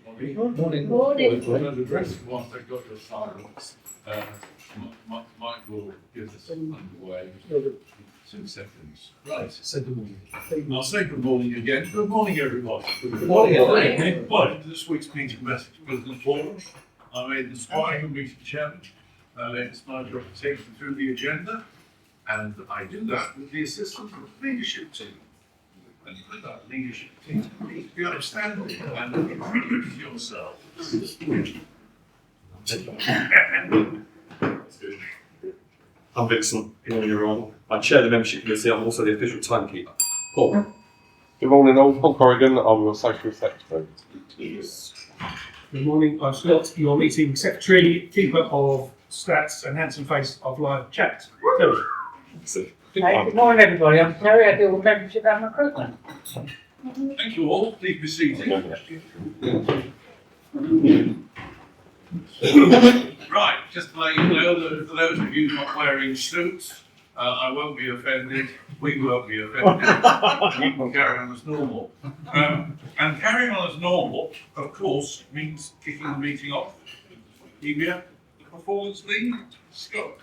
Morning. Morning. The rest once they've got your silence, Mike will give us underway. 2 seconds. Right. Say good morning. I'll say good morning again. Good morning, everybody. Good morning, everybody. Welcome to this week's meeting of Essex Business Forum. I'm an inspiring meeting chairman. It's my job to take you through the agenda, and I do that with the assistance of the leadership team. And with that leadership team, please be outstanding and introduce yourselves. I'm Vincent. Good morning, everyone. I chair the membership committee. I'm also the official timekeeper. Paul. Good morning, all. Paul Corrigan. I'm your social secretary. Good morning. I'm Scott, your meeting secretary, keeper of stats and handsome face of live chat. Terry. Hey, good morning, everybody. I'm Terry. I deal with membership and recruitment. Thank you all. Please be seated. Right, just to let you know that for those of you not wearing suits, I won't be offended. We won't be offended. You can carry on as normal. And carrying on as normal, of course, means kicking the meeting off. Evia, the performance lead, Scott.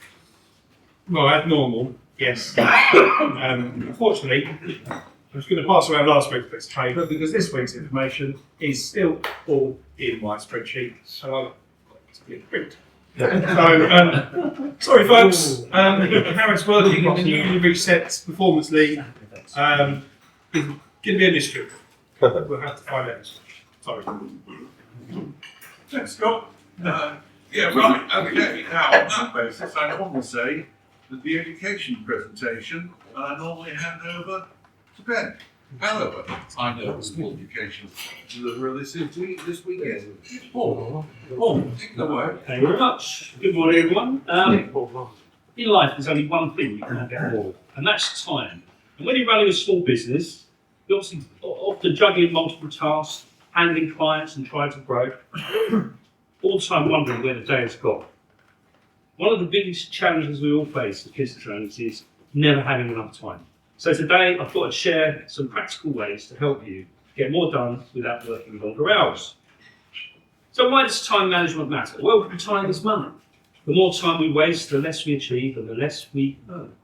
Well, as normal, yes. Unfortunately, I was going to pass around last week's bits of paper because this week's information is still all in my spreadsheet, so I'll get print. So, sorry folks, how it's working in the newly reset performance league is going to be a mystery. We'll have to find out. Sorry. Thanks, Scott. Yeah, right, okay. Now, on that basis, I normally say that the education presentation, I normally hand over to Ben. However, I know the small education deliverer this weekend. Paul, take it away. Thank you very much. Good morning, everyone. In life, there's only one thing you can have more of, and that's time. And when you're running a small business, you're obviously often juggling multiple tasks, handling clients and trying to grow, all the time wondering where the day has gone. One of the biggest challenges we all face as business owners is never having enough time. So today, I thought I'd share some practical ways to help you get more done without working longer hours. So why does time management matter? Well, time is money. The more time we waste, the less we achieve and the less we earn.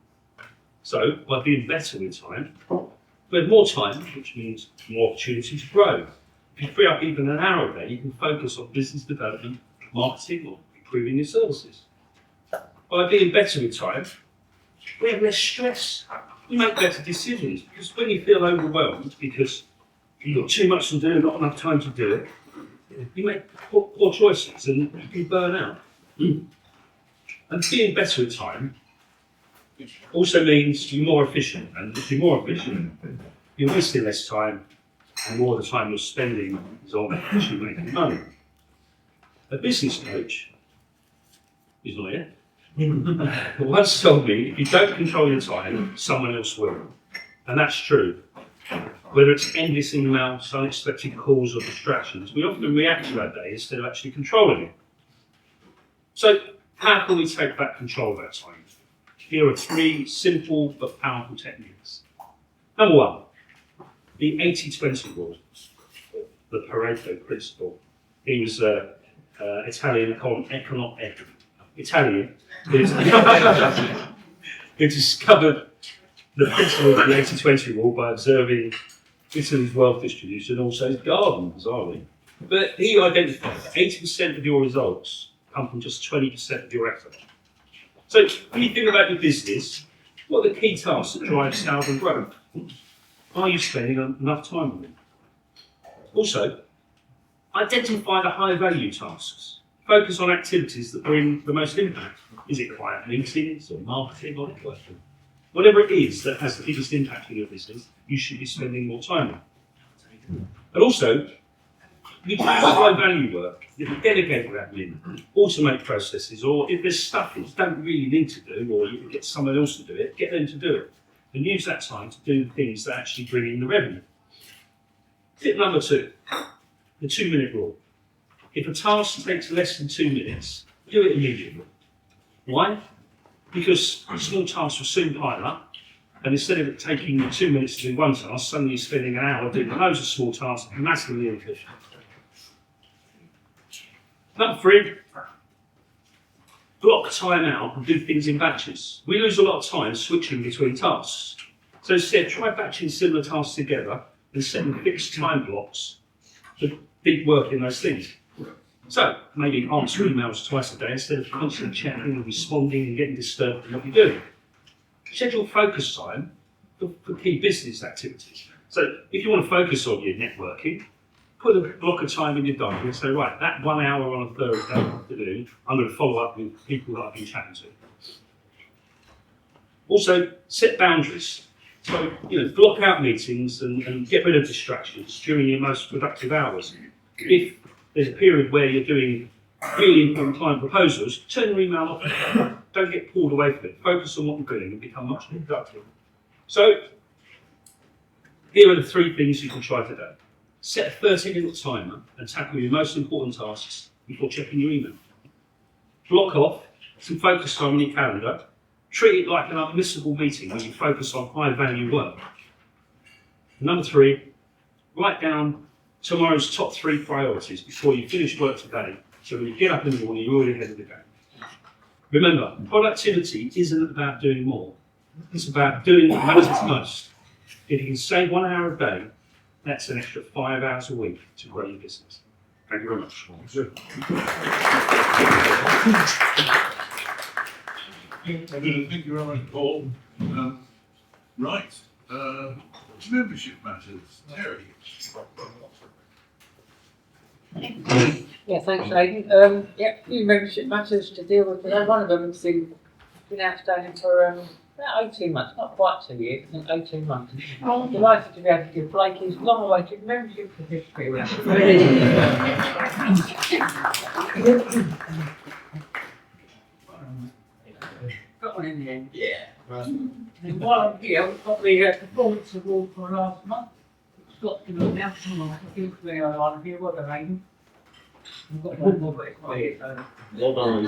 So by being better with time, we have more time, which means more opportunity to grow. If you free up even an hour a day, you can focus on business development, marketing, or improving your services. By being better with time, we have less stress. We make better decisions because when you feel overwhelmed because you've got too much to do and not enough time to do it, you make poor choices and you can burn out. And being better with time also means you're more efficient, and if you're more efficient, you're wasting less time and more of the time you're spending is on actually making money. A business coach is not here. Once told me, if you don't control your time, someone else will. And that's true. Whether it's endless emails, unexpected calls or distractions, we often react to that day instead of actually controlling it. So how can we take back control of our time? Here are 3 simple but powerful techniques. Number 1, the 80-20 rule, the Pareto principle. He was Italian who discovered the principle of the 80-20 rule by observing Italy's wealth distribution and also his garden, bizarrely. But he identified that 80% of your results come from just 20% of your effort. So when you think about your business, what are the key tasks that drive sales and growth? Are you spending enough time on them? Also, identify the high value tasks. Focus on activities that bring the most impact. Is it client meetings or marketing or networking? Whatever it is that has the biggest impact on your business, you should be spending more time on. And also, you do high value work, you can delegate admin, automate processes, or if there's stuff that you don't really need to do, or you can get someone else to do it, get them to do it. And use that time to do the things that actually bring in the revenue. Tip number 2, the 2-minute rule. If a task takes less than 2 minutes, do it immediately. Why? Because small tasks will soon pile up, and instead of it taking 2 minutes to do one task, suddenly you're spending an hour doing loads of small tasks, massively inefficient. Number 3, block time out and do things in batches. We lose a lot of time switching between tasks. So instead, try batching similar tasks together and setting fixed time blocks for deep work in those things. So maybe answer emails twice a day instead of constantly chatting and responding and getting disturbed in what you're doing. Schedule focus time for key business activities. So if you want to focus on your networking, put a block of time in your diary and say, right, that 1 hour on a Thursday afternoon, I'm going to follow up with people that I've been chatting to. Also, set boundaries. So, block out meetings and get rid of distractions during your most productive hours. If there's a period where you're doing really important client proposals, turn your email off. Don't get pulled away from it. Focus on what you're doing and become much more productive. So, here are the 3 things you can try today. Set a 30-minute timer and tackle your most important tasks before checking your email. Block off some focus time on your calendar. Treat it like an unmissable meeting where you focus on high-value work. Number 3, write down tomorrow's top 3 priorities before you finish work today, so when you get up in the morning, you're already ahead of the game. Remember, productivity isn't about doing more. It's about doing what matters most. If you can save 1 hour a day, that's an extra 5 hours a week to grow your business. Thank you very much. Thank you very much, Paul. Right, membership matters. Terry. Yeah, thanks, Aidan. Yeah, a few membership matters to deal with today. One of them has been outstanding for about 18 months, not quite 2 years, I think 18 months. I'm delighted to be able to give Blake his long-awaited membership certificate. Got one in the end. Yeah. And while I'm here, we've got the performance award for last month. It's got to be announced on the Kingsbury on here. Well done, Aidan. We've got one more, but it's not here. So. Well done.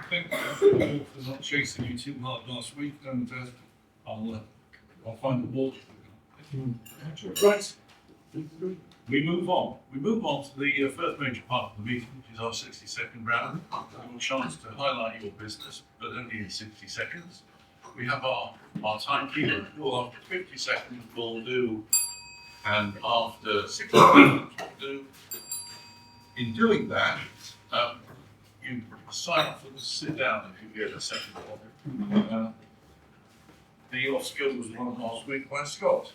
Thank you for not chasing you too hard last week, and I'll find the ball. Right. We move on. We move on to the first major part of the meeting, which is our 60-second round. Your chance to highlight your business, but only in 60 seconds. We have our timekeeper. Well, after 50 seconds, we'll do, and after 60 seconds, we'll do. In doing that, you sign up for the sit down if you get a second one. The off skill was won last week by Scott.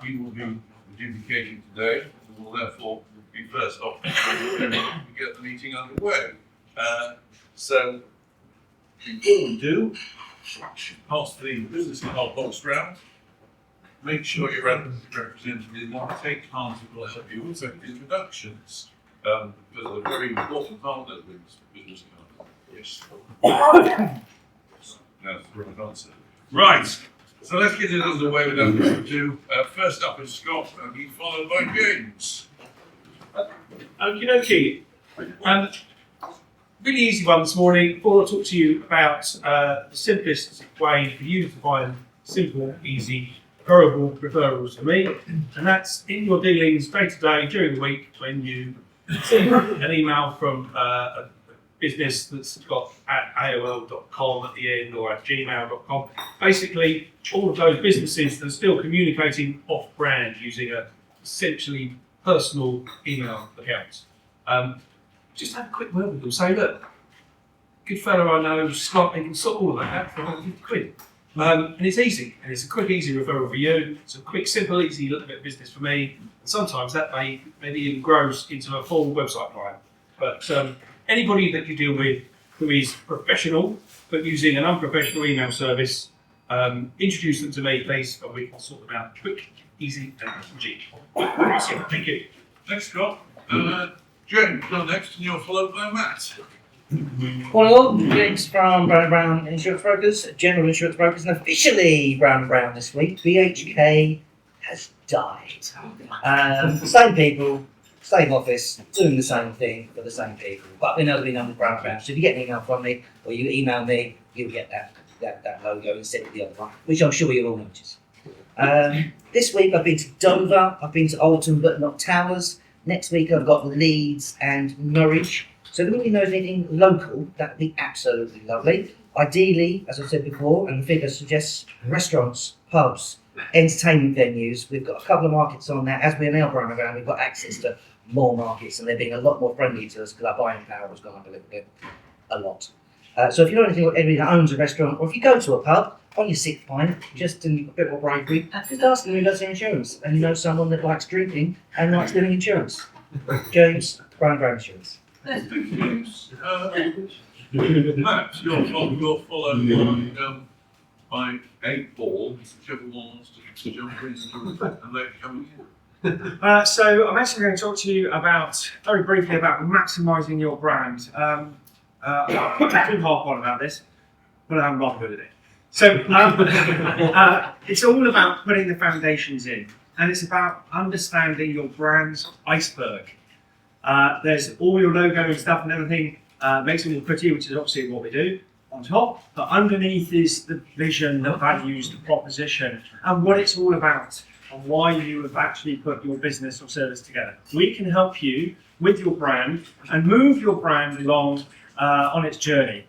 He will be adjudicating today and will therefore be first off to get the meeting underway. So before we do, pass the business card box round. Make sure your representative will take cards that will help you with introductions. Because they're very important part of the business card. Yes. That's the right answer. Right. So let's get it underway without further ado. First up is Scott, and he's followed by James. Okie dokie. Really easy one this morning. Before I talk to you about the simplest way for you to find simple, easy, referable referrals to me, and that's in your dealings day to day during the week when you see an email from a business that's got at AOL.com at the end or at gmail.com. Basically, all of those businesses that are still communicating off-brand using a essentially personal email account. Just have a quick word with them. Say, look, good fellow I know, smart, they can sort all of that out for £150. And it's easy, and it's a quick, easy referral for you. It's a quick, simple, easy little bit of business for me. And sometimes that maybe even grows into a full website client. But anybody that you deal with who is professional, but using an unprofessional email service, introduce them to me, please, and we can sort them out quick, easy, and cheap. Thank you. Thanks, Scott. James, you're next, and you're followed by Matt. Hello, James from Brown & Brown Insurance Brokers, General Insurance Brokers, and officially Brown & Brown this week. BHK has died. Same people, same office, doing the same thing for the same people. But we know we're under Brown & Brown, so if you get an email from me, or you email me, you'll get that logo instead of the other one, which I'm sure you'll all notice. This week I've been to Dover, I've been to Alton but not Towers. Next week I've got Leeds and Norwich. So if anybody knows anything local, that would be absolutely lovely. Ideally, as I said before, and the figure suggests, restaurants, pubs, entertainment venues. We've got a couple of markets on there. As we're now growing around, we've got access to more markets, and they're being a lot more friendly to us because our buying power has gone up a little bit, a lot. So if you know anything about anybody that owns a restaurant, or if you go to a pub on your 6th pint, just in a bit more bravery, just ask them who does their insurance, and you know someone that likes drinking and likes doing insurance. James, Brown Insurance. Thank you. Matt, you're followed by 8 balls, whichever one wants to jump in and let you come in. So I'm actually going to talk to you very briefly about maximising your brand. I can harp on about this, but I'm not good at it. So it's all about putting the foundations in, and it's about understanding your brand's iceberg. There's all your logo and stuff and everything, makes it all pretty, which is obviously what we do on top, but underneath is the vision, the values, the proposition, and what it's all about, and why you have actually put your business or service together. We can help you with your brand and move your brand along on its journey.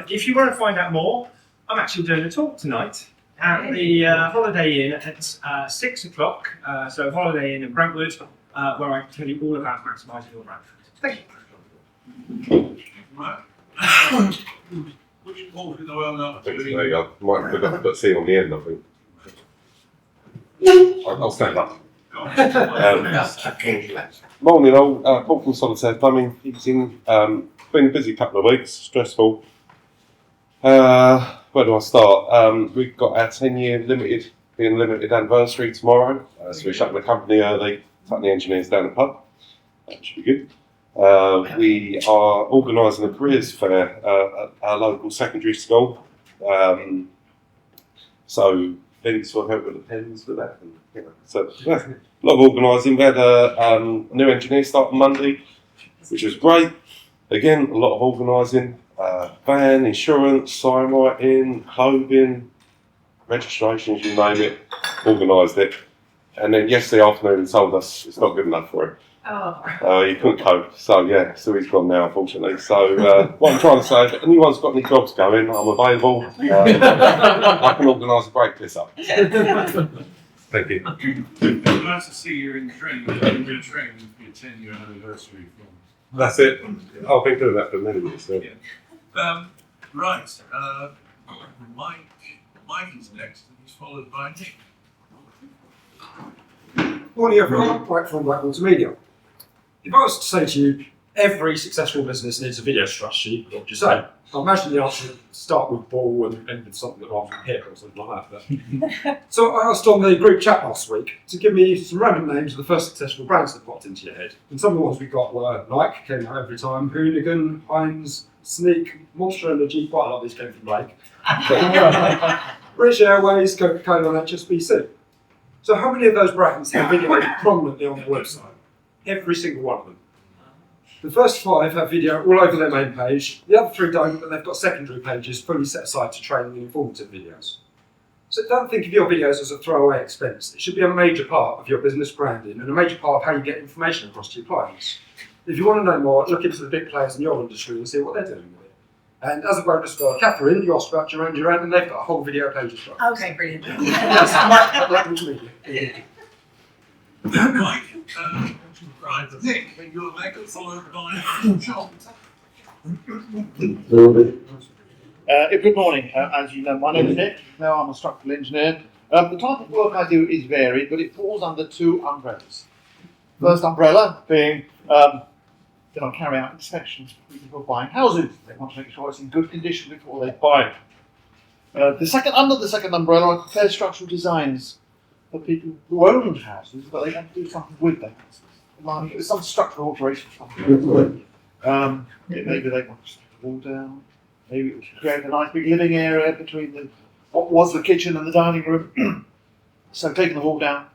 If you want to find out more, I'm actually doing a talk tonight at the Holiday Inn at 6 o'clock. So Holiday Inn in Brentwood, where I can tell you all about maximising your brand. Thank you. Matt, which ball in the world are There you go. Might have to put C on the end, I think. I'll stand up. Morning all, Paul from Solitaire Plumbing, Heating. Been a busy couple of weeks, stressful. Where do I start? We've got our 10-year limited anniversary tomorrow, so we're shutting the company early, taking the engineers down the pub. That should be good. We are organising a careers fair at our local secondary school. So Vince will help with the pens for that. And, you know, so yeah, a lot of organising. We had a new engineer start on Monday, which was great. Again, a lot of organising. Van, insurance, sign writing, clothing, registrations, you name it, organised it. And then yesterday afternoon he told us it's not good enough for him. He couldn't cope, so yeah, so he's gone now unfortunately. So what I'm trying to say, if anyone's got any jobs going, I'm available. I can organise a break this up. Thank you. Nice to see you in training. You've been training for your 10-year anniversary. That's it. I've been doing that for many years. So. Yeah. Right. Mike is next, and he's followed by Nick. Morning everyone, Mike from Black Multimedia. If I was to say to you, every successful business needs a video strategy, what would you say? I imagine the answer would start with ball and end with something that rhymes with hip or something like that. But so I asked on the group chat last week to give me some random names of the first successful brands that popped into your head. And some of the ones we got were Nike, came out every time, Hoonigan, Heinz, Sneak, Monster Energy, quite a lot of these came from Blake. British Airways, Coca-Cola and HSBC. So how many of those brands have video prominently on their website? Every single one of them. The first 5 have video all over their main page, the other 3 don't, but they've got secondary pages fully set aside to training and informative videos. So don't think of your videos as a throwaway expense. It should be a major part of your business branding and a major part of how you get information across to your clients. If you want to know more, look into the big players in your industry and see what they're doing with it. And as a bonus for Catherine, you asked about Duran Duran, and they've got a whole video page as well. Okay, brilliant. That's Mike, Black Multimedia. Mike, right, Nick, you're next, followed by John. Good morning. As you know, my name is Nick. Now I'm a structural engineer. The type of work I do is varied, but it falls under 2 umbrellas. First umbrella being carry out inspections for people who are buying houses. They want to make sure it's in good condition before they buy it. Under the second umbrella, I prepare structural designs for people who own houses, but they want to do something with their houses. Like some structural alteration. Maybe they want to take the wall down. Maybe we should create a nice big living area between what was the kitchen and the dining room. So taking the wall down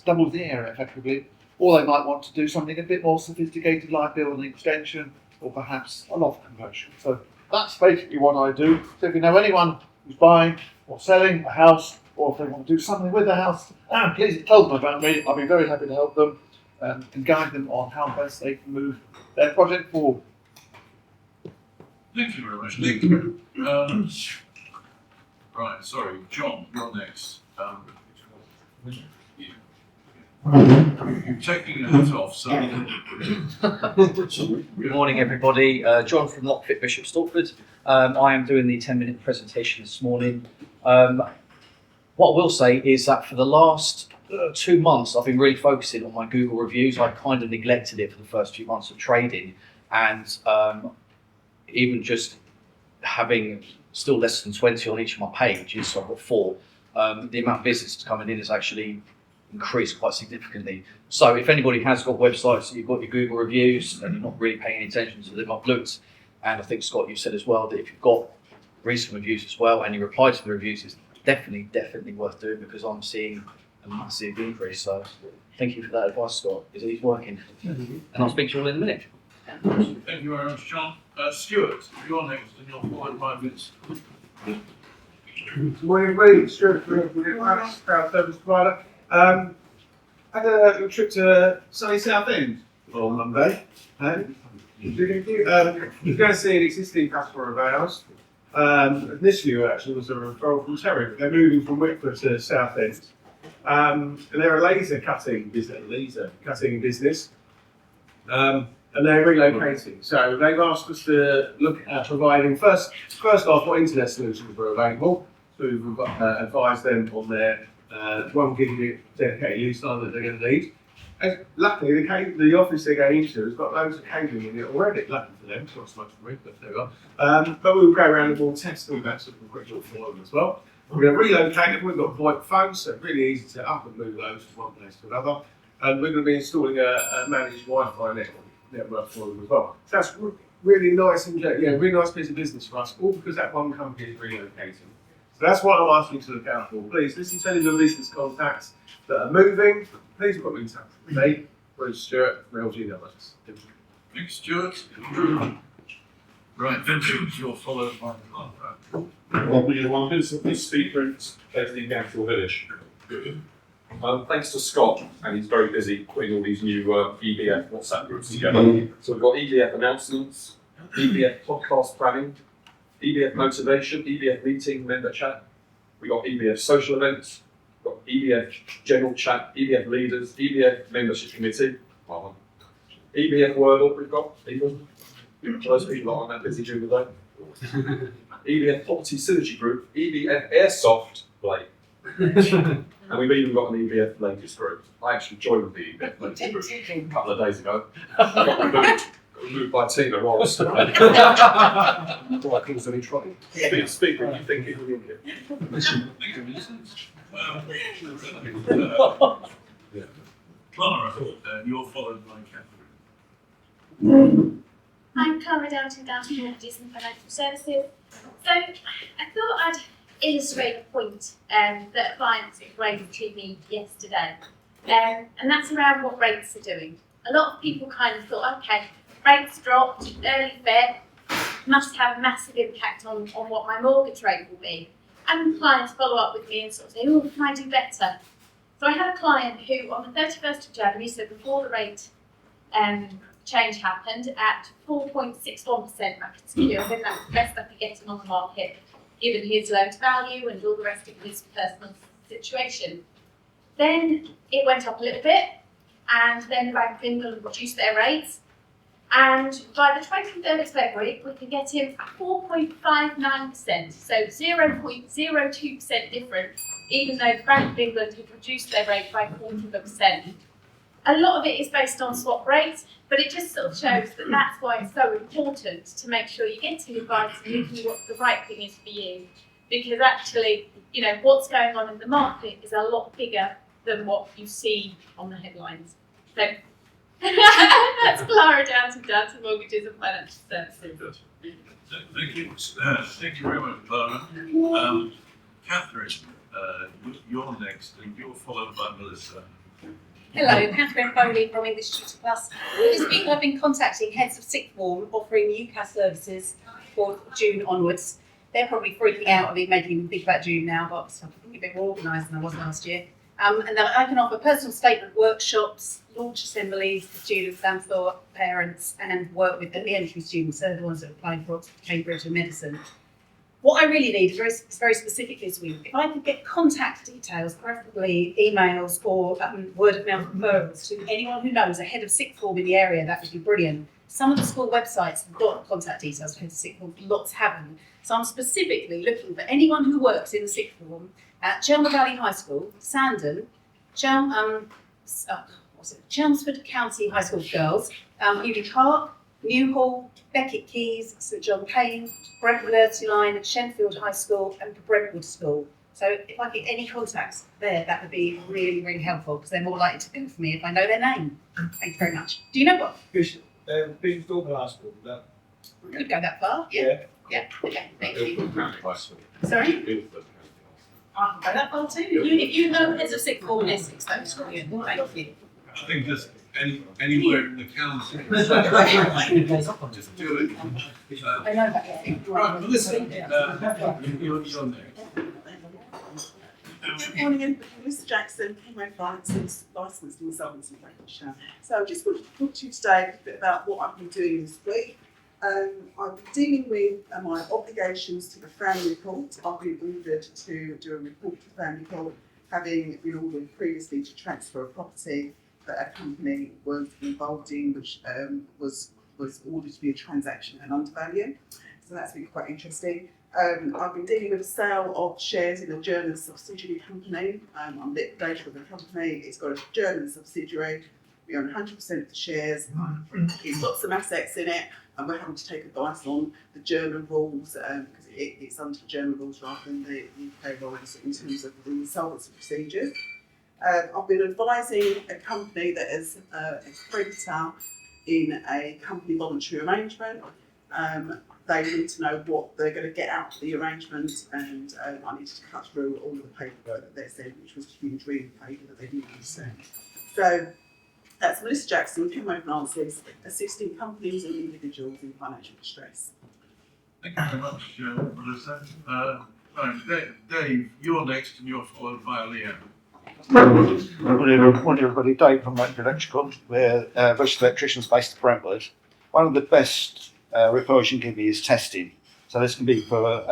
doubles the area effectively. Or they might want to do something a bit more sophisticated, like build an extension or perhaps a loft conversion. So that's basically what I do. So if you know anyone who's buying or selling a house, or if they want to do something with the house, please tell them about me. I'll be very happy to help them. and guide them on how best they can move their project forward. Thank you very much, Nick. Right, sorry, John, you're next. You're taking your hat off, so. Good morning, everybody. John from Lockfit, Bishop Stortford. I am doing the 10-minute presentation this morning. What I will say is that for the last 2 months, I've been really focusing on my Google reviews. I kind of neglected it for the first few months of trading, and even just having still less than 20 on each of my pages, so I've got 4, the amount of visits coming in has actually increased quite significantly. So if anybody has got websites that you've got your Google reviews and you're not really paying any attention to them, I've looked, and I think Scott, you said as well that if you've got recent reviews as well and you reply to the reviews, it's definitely worth doing, because I'm seeing a massive increase. So thank you for that advice, Scott. It's working. And I'll speak to you all in a minute. Thank you very much, John. Stuart, you're next, and you're 4 and 5 minutes. Morning, everybody. Stuart from Crowd Service Provider. Had a little trip to sunny Southend on Monday. Was going to see an existing customer of ours. Initially, actually, was a referral from Terry. They're moving from Whitford to Southend. And they're a laser cutting business. And they're relocating. So they've asked us to look at providing first off what internet solutions were available. So we've advised them on their 1 gig dedicated use time that they're going to need. And luckily, the office they're going into has got loads of cabling in it already. Lucky for them, it's not so much for me, but there we are. But we'll go around and we'll test all that sort of equipment for them as well. We're going to relocate them. We've got VoIP phones, so really easy to set up and move those from one place to another. And we're going to be installing a managed Wi-Fi network for them as well. So that's really nice and really nice piece of business for us, all because that one company is relocating. So that's what I'm asking you to look out for. Please listen to any of your business contacts that are moving. Please put me in touch with me, Bruce Stewart, from LG Networks. Thanks, Stuart. Right, Vincent, you're followed by This speaker is based in Gamfield Village. Thanks to Scott, and he's very busy putting all these new EBF WhatsApp groups together. So we've got EBF announcements, EBF podcast planning, EBF motivation, EBF meeting, member chat. We've got EBF social events, we've got EBF general chat, EBF leaders, EBF membership committee, EBF Wordle we've got, even. For those people that aren't that busy during the day. EBF Property Synergy Group, EBF Airsoft Blade. And we've even got an EBF Ladies Group. I actually joined the EBF Ladies Group a couple of days ago. I got removed by Tina Ross. Before I caused any trouble. Speaker, you think it will be here? Thank you, Vincent. Clara, you're followed by Catherine. I'm Clara Downton, Downton Mortgages and Financial Services. So I thought I'd illustrate a point that a client raised to me yesterday. And that's around what rates are doing. A lot of people kind of thought, okay, rates dropped, early Fed, must have a massive impact on what my mortgage rate will be. And clients follow up with me and sort of say, oh, can I do better? So I had a client who on the 31st of January, so before the rate change happened, at 4.61% I could secure him. That's the best I could get him on the market, given his loan to value and all the rest of his personal situation. Then it went up a little bit, and then the Bank of England reduced their rates. And by the 23rd of February, we could get him 4.59%, so 0.02% different, even though the Bank of England had reduced their rate by 0.25%. A lot of it is based on swap rates, but it just sort of shows that that's why it's so important to make sure you're getting advice and looking what the right thing is for you. Because actually, you know, what's going on in the market is a lot bigger than what you see on the headlines. So that's Clara Downton, Downton Mortgages and Financial Services. Thank you. Thank you very much, Clara. Catherine, you're next, and you're followed by Melissa. Hello, Catherine Foley from English Tutor Plus. This week I've been contacting heads of sixth form offering UCAS services for June onwards. They're probably freaking out of it, making me think about June now, but I'm a bit more organised than I was last year. And then I can offer personal statement workshops, launch assemblies for students and for parents, and work with the entry students, they're the ones that are applying for Cambridge and medicine. What I really need is very specific this week. If I could get contact details, preferably emails or word of mouth referrals to anyone who knows a head of sixth form in the area, that would be brilliant. Some of the school websites have got contact details for head of sixth form, lots haven't. So I'm specifically looking for anyone who works in the sixth form at Chelmsford Valley High School, Sandon, Chelmsford County High School for girls, Ely Park, Newhall, Beckett Keys, St John Payne, Brentwood Ursuline, Shenfield High School, and Brentwood School. So if I get any contacts there, that would be really, really helpful because they're more likely to go for me if I know their name. Thank you very much. Do you know what? Bishop Thornton High School. We could go that far. Yeah. Yeah. Okay. Thank you. Sorry? I can go that far too. If you know heads of sixth form in Essex, that was brilliant. Thank you. I think just anywhere in the council. Just do it. I know that. Right, listen, you're next. Good morning, everybody. Mr. Jackson, Chemo Finances, licensed insolvency practitioner. So I just wanted to talk to you today a bit about what I've been doing this week. I've been dealing with my obligations to the family court. I've been ordered to do a report to the family court, having been ordered previously to transfer a property that a company was involved in, which was ordered to be a transaction and undervalue. So that's been quite interesting. I've been dealing with a sale of shares in a German subsidiary company. I'm liquidator of the company. It's got a German subsidiary. We own 100% of the shares. It's got some assets in it, and we're having to take advice on the German rules because it's under German rules rather than the UK rules in terms of the insolvency procedures. I've been advising a company that is a creditor in a company voluntary arrangement. They need to know what they're going to get out of the arrangement, and I needed to cut through all of the paperwork that they sent, which was a huge ream of paper that they didn't understand. So that's Melissa Jackson, Chemo Finances, assisting companies and individuals in financial distress. Thank you very much, Melissa. Right, Dave, you're next, and you're followed by Leanne. Morning everybody, Dave from Brentwood Electrical. We're registered electricians based in Brentwood. One of the best referrals you can give me is testing. So this can be for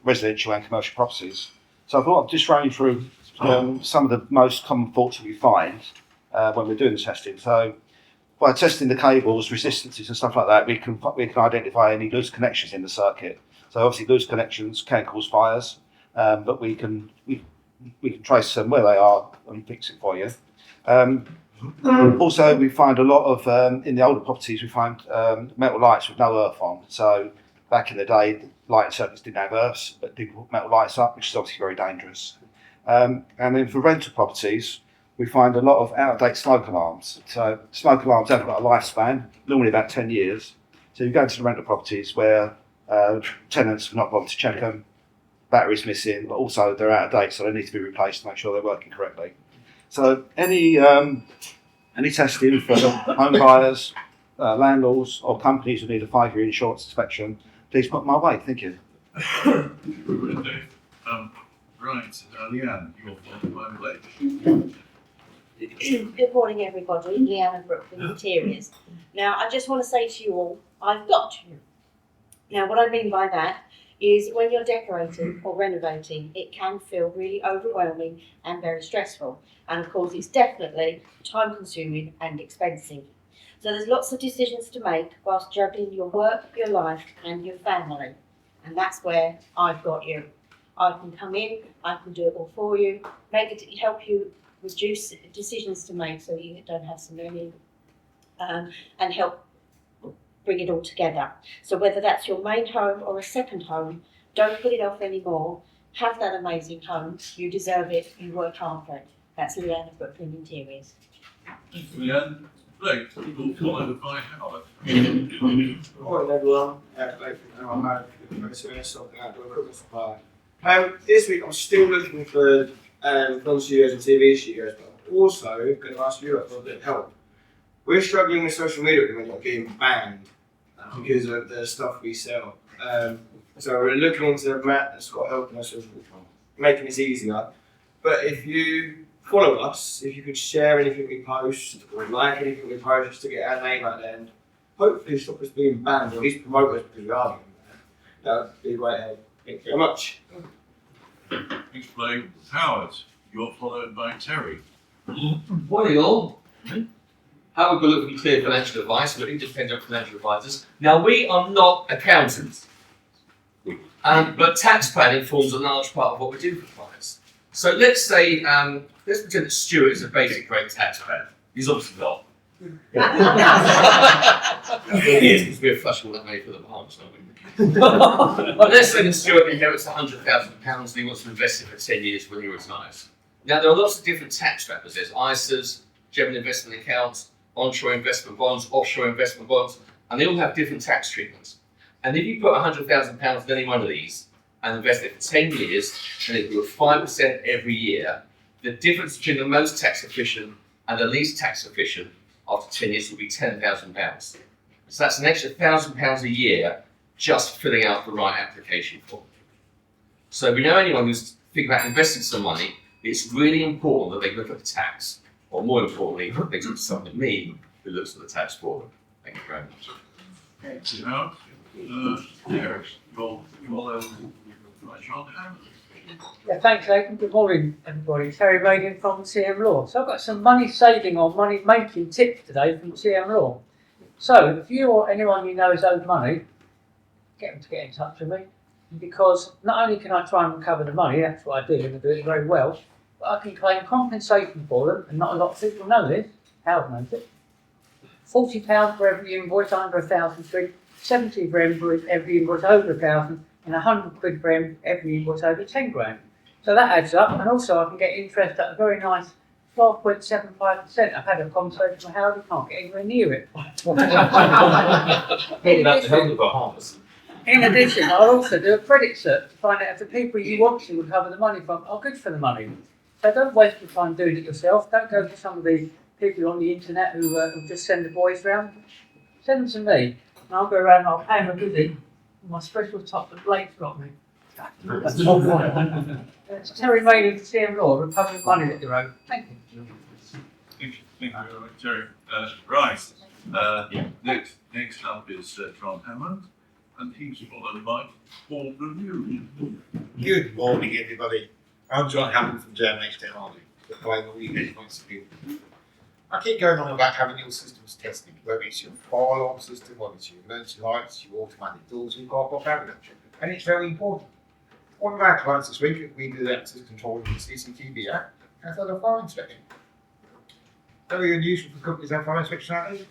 residential and commercial properties. So I thought I'd just run you through some of the most common faults that we find when we're doing the testing. So by testing the cables, resistances and stuff like that, we can identify any loose connections in the circuit. So obviously loose connections can cause fires, but we can trace them where they are and fix it for you. Also, we find a lot of, in the older properties, we find metal lights with no earth on. So back in the day, the lighting circuits didn't have earths, but did put metal lights up, which is obviously very dangerous. And then for rental properties, we find a lot of out-of-date smoke alarms. So smoke alarms haven't got a lifespan, normally about 10 years. So you go into the rental properties where tenants have not bothered to check them, batteries missing, but also they're out of date, so they need to be replaced to make sure they're working correctly. So any testing for home buyers, landlords, or companies who need a 5-year insurance inspection, please put my way. Thank you. Right, Leanne, you're followed by Blake. Good morning, everybody. Leanne and Brooklyn Interiors. Now, I just want to say to you all, I've got you. Now, what I mean by that is when you're decorating or renovating, it can feel really overwhelming and very stressful. And of course, it's definitely time consuming and expensive. So there's lots of decisions to make whilst juggling your work, your life and your family. And that's where I've got you. I can come in, I can do it all for you, help you reduce decisions to make so you don't have so many, and help bring it all together. So whether that's your main home or a second home, don't put it off anymore. Have that amazing home. You deserve it. You work hard for it. That's Leanne of Brooklyn Interiors. Thank you, Leanne. Blake, you're followed by Howard. Morning everyone. Blake from Equipment Supply. This week I'm still looking for film studios and TV studios, but I'm also going to ask you for a bit of help. We're struggling with social media at the moment, being banned because of the stuff we sell. So we're looking into Matt and Scott helping us with making this easier. But if you follow us, if you could share anything we post or like anything we post just to get our name out there and hopefully stop us being banned or at least promote us because we are being banned. That would be a great help. Thank you very much. Explain. Howard, you're followed by Terry. Morning all. How would we look for clear financial advice? We're independent financial advisors. Now we are not accountants, but tax planning forms a large part of what we do for clients. So let's say, let's pretend that Stuart is a basic rate tax planner. He's obviously not. He is, because we're flush all that money for the Bahamas, aren't we? But let's say that Stuart inherits £100,000 and he wants to invest it for 10 years when he retires. Now there are lots of different tax wrappers. There's ISAs, general investment accounts, onshore investment bonds, offshore investment bonds, and they all have different tax treatments. And if you put £100,000 in any one of these and invest it for 10 years, and it will 5% every year, the difference between the most tax efficient and the least tax efficient after 10 years will be £10,000. So that's an extra £1,000 a year just filling out the right application form. So if we know anyone who's thinking about investing some money, it's really important that they look at the tax, or more importantly, they talk to someone like me who looks at the tax for them. Thank you very much. Thank you, Howard. Derek, you're followed by John Hammond. Yeah, thanks, Aidan. Good morning, everybody. Terry Reagan from CM Law. So I've got some money saving or money making tips today from CM Law. So if you or anyone you know is owed money, get them to get in touch with me, because not only can I try and recover the money, that's what I do, and I do it very well, but I can claim compensation for them, and not a lot of people know this. Howard knows it. £40 for every invoice under £1,000, 70 for every invoice over £1,000, and £100 for every invoice over 10 grand. So that adds up, and also I can get interest at a very nice 12.75%. I've had a conversation with Howard, you can't get anywhere near it. In addition, I'll also do a credit search to find out if the people you want to recover the money from are good for the money. So don't waste your time doing it yourself. Don't go to some of the people on the internet who just send the boys round. Send them to me, and I'll go around and I'll pay them a visit. My special top that Blake's got me. It's Terry Maiden for CM Law, recovering money that you owe. Thank you. Thank you very much, Terry. Right. Next up is John Hammond, and he's followed by Paul Review. Good morning, everybody. I'm John Hammond from German Technology. I keep going on about having your systems tested, whether it's your fire alarm system, whether it's your emergency lights, your automatic doors, your car park cabinet, and it's very important. One of our clients this week, we do access control of the CCTV Act, has had a fire inspection. Very unusual for companies to have fire inspection nowadays,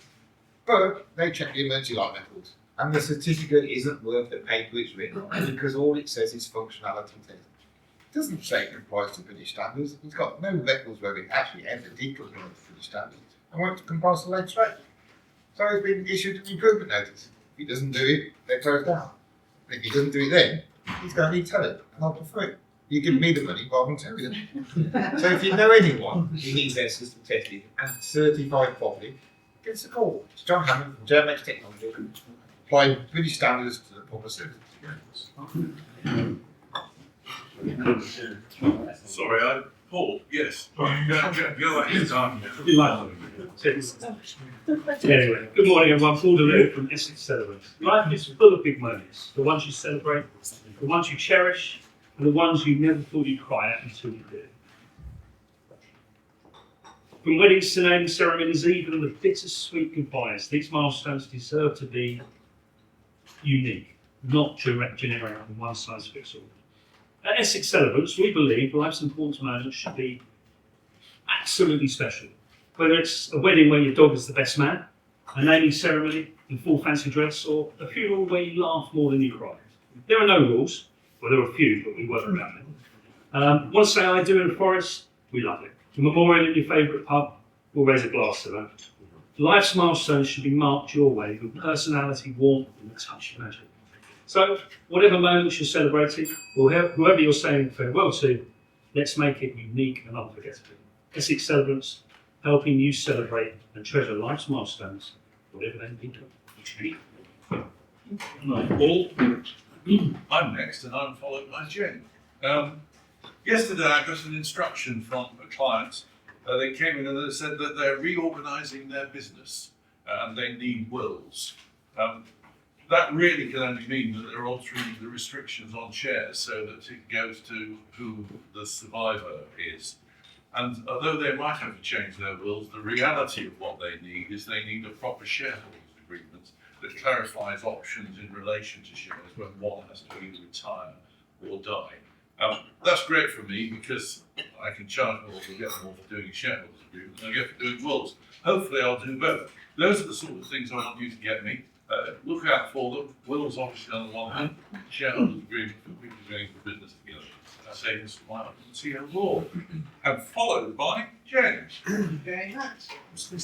but they check the emergency light records, and the certificate isn't worth the paper it's written on because all it says is functionality test. It doesn't say it complies to British standards. It's got no records whether it actually ever did comply to British standards and won't comply to legislation. So it's been issued an improvement notice. If he doesn't do it, they're closed down. And if he doesn't do it then, he's going to need to tell it, and I'll prefer it. You give me the money rather than tell you them. So if you know anyone who needs their system tested and certified properly, give us a call. It's John Hammond from German Technology, applying British standards to the proper service. Sorry, Paul, yes. Go ahead. Anyway, good morning everyone. Paul DeLue from Essex Business Forum. Life is full of big moments. The ones you celebrate, the ones you cherish, and the ones you never thought you'd cry at until you did. From weddings to naming ceremonies, even the bittersweet goodbyes, these milestones deserve to be unique, not generic and one size fits all. At Essex Celebrants, we believe life's important moments should be absolutely special. Whether it's a wedding where your dog is the best man, a naming ceremony in full fancy dress, or a funeral where you laugh more than you cry. There are no rules. Well, there are a few, but we work around them. Want to say I do in a forest? We love it. A memorial in your favourite pub? We'll raise a glass to that. Life's milestones should be marked your way with personality, warmth, and a touch of magic. So, whatever moments you're celebrating, or whoever you're saying farewell to, let's make it unique and unforgettable. Essex Celebrants, helping you celebrate and treasure life's milestones, whatever they may be. Paul. I'm next, and I'm followed by Jen. Yesterday I got an instruction from a client. They came in and they said that they're reorganising their business and they need wills. That really can only mean that they're altering the restrictions on shares so that it goes to who the survivor is. And although they might have to change their wills, the reality of what they need is they need a proper shareholders agreement that clarifies options in relation to shares when one has to either retire or die. That's great for me because I can charge more to get more for doing a shareholders agreement than I get for doing wills. Hopefully I'll do both. Those are the sort of things I want you to get me. Look out for them. Wills obviously on the one hand, shareholders agreement for people going for business together. Say this while CEO Law, and followed by James. Very much.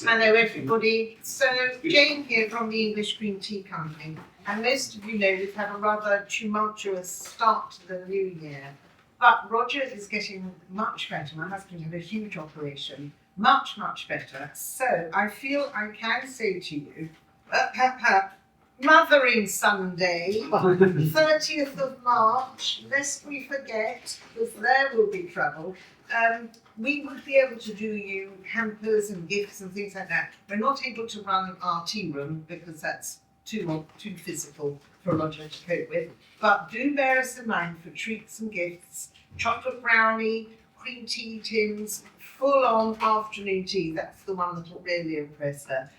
Hello everybody. So Jane here from the English Green Tea Company, and most of you know we've had a rather tumultuous start to the new year. But Roger is getting much better. My husband had a huge operation, much better. So I feel I can say to you, Mothering Sunday, 30th of March, lest we forget, because there will be trouble, we would be able to do you hampers and gifts and things like that. We're not able to run our tea room because that's too physical for Roger to cope with. But do bear us in mind for treats and gifts, chocolate brownie, cream tea tins, full-on afternoon tea. That's the one that will really impress her.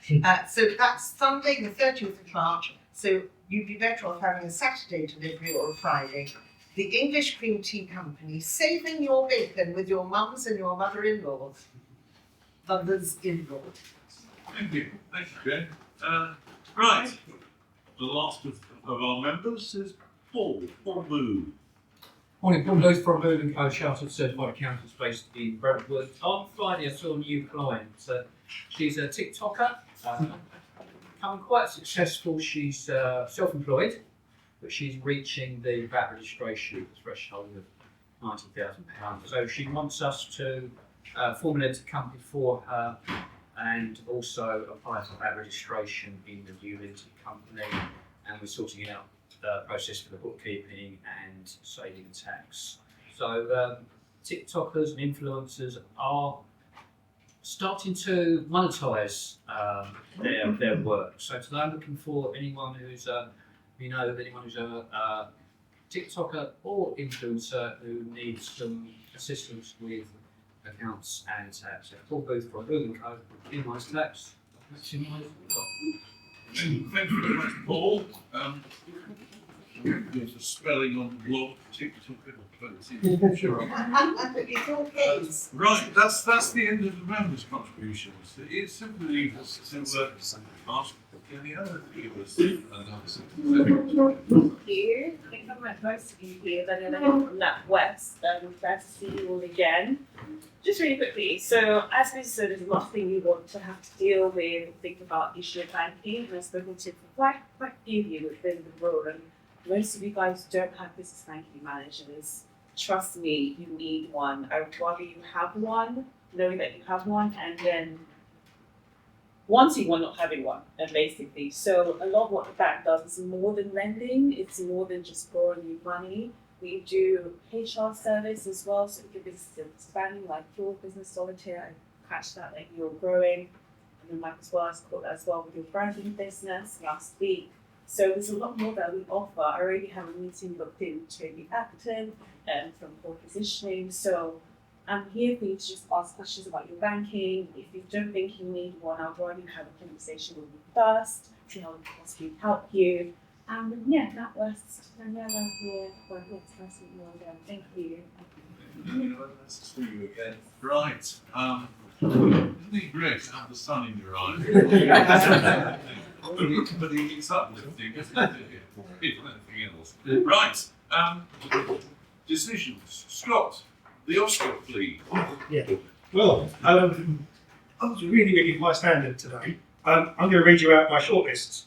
So that's Sunday the 30th of March. So you'd be better off having a Saturday delivery or a Friday. The English Cream Tea Company, saving your bacon with your mums and your mother-in-laws. Mothers-in-law. Thank you, Jane. Right, the last of our members is Paul Boo. Morning, Paul Booth from Booth & Co, Chartered Certified Accountants based in Brentwood. On Friday I saw a new client. She's a TikToker, becoming quite successful. She's self-employed, but she's reaching the VAT registration threshold of £90,000. So she wants us to form a limited company for her and also apply for VAT registration in the new limited company, and we're sorting out the process for the bookkeeping and saving tax. So TikTokers and influencers are starting to monetize their work. So today I'm looking for anyone who's anyone who's a TikToker or influencer who needs some assistance with accounts and tax. So Paul Booth from Booth & Co, Invoice Tax. Thank you very much, Paul. There's a spelling on the blog, TikToker. Right, that's the end of the members' contributions. It's simply to ask any other viewers another. Thank you. I think I've met most of you here that are from NatWest, and glad to see you all again. Just really quickly, so as business owners, the last thing you want to have to deal with, think about issue of banking, and I've spoken to quite a few of you within the role, and most of you guys don't have business banking managers. Trust me, you need one. I would rather you have one, knowing that you have one, and then wanting one, not having one, and basically. So a lot of what the bank does is more than lending, it's more than just borrowing you money. We do HR service as well, so if your business is expanding, like your business solitaire, I catch that you're growing. And then Mike as well, I caught that as well with your branding business last week. So there's a lot more that we offer. I already have a meeting booked in with Tracy Acton from Core Positioning. So I'm here for you to just ask questions about your banking. If you don't think you need one, I'll go ahead and have a conversation with you first, see how we can possibly help you. And yeah, NatWest, Daniela here, for next person you again. Thank you. Nice to see you again. Right. Isn't it great to have the sun in your eyes? But it's uplifting, isn't it? If anything else. Right. Decisions. Scott, the Oscar, please. Yeah. Well, I was really high standard today. I'm going to read you out my shortlists.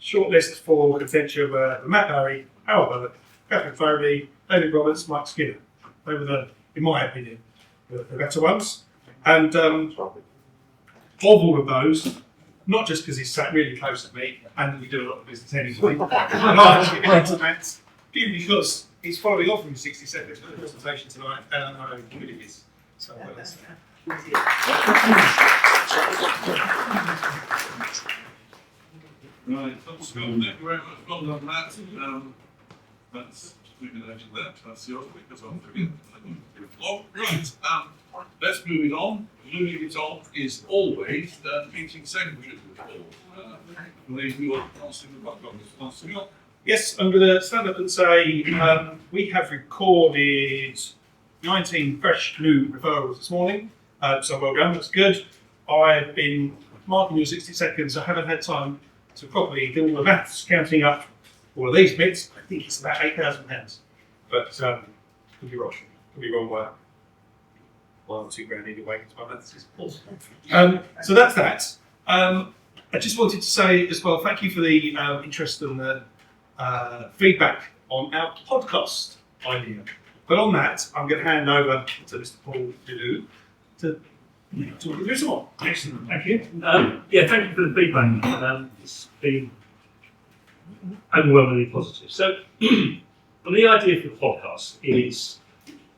Shortlist for contention were Matt Barry, Howard Bullock, Catherine Foley, David Roberts, Mike Skinner. They were in my opinion, the better ones. And of all of those, not just because he's sat really close to me and we do a lot of business anyway, purely because he's following on from 60 seconds for the presentation tonight, and I know how good it is. So well done. Right, thank you very much. Well done, Matt. That's maybe that's yours because I'll forget. Oh, right. Let's move it on. Moving it on is always meeting secretaries of the board. Yes, I'm going to stand up and say we have recorded 19 fresh new referrals this morning, so well done, that's good. I've been marking your 60 seconds, I haven't had time to properly do all the maths, counting up all of these bits. I think it's about £8,000, but could be wrong by £1 or £2 either way, because my maths is awesome. So that's that. I just wanted to say as well, thank you for the interest and the feedback on our podcast idea. But on that, I'm going to hand over to Mr. Paul Dillou to talk you through some more. Excellent, thank you. Yeah, thank you for the feedback. It's been overwhelmingly positive. So, well, the idea for the podcast is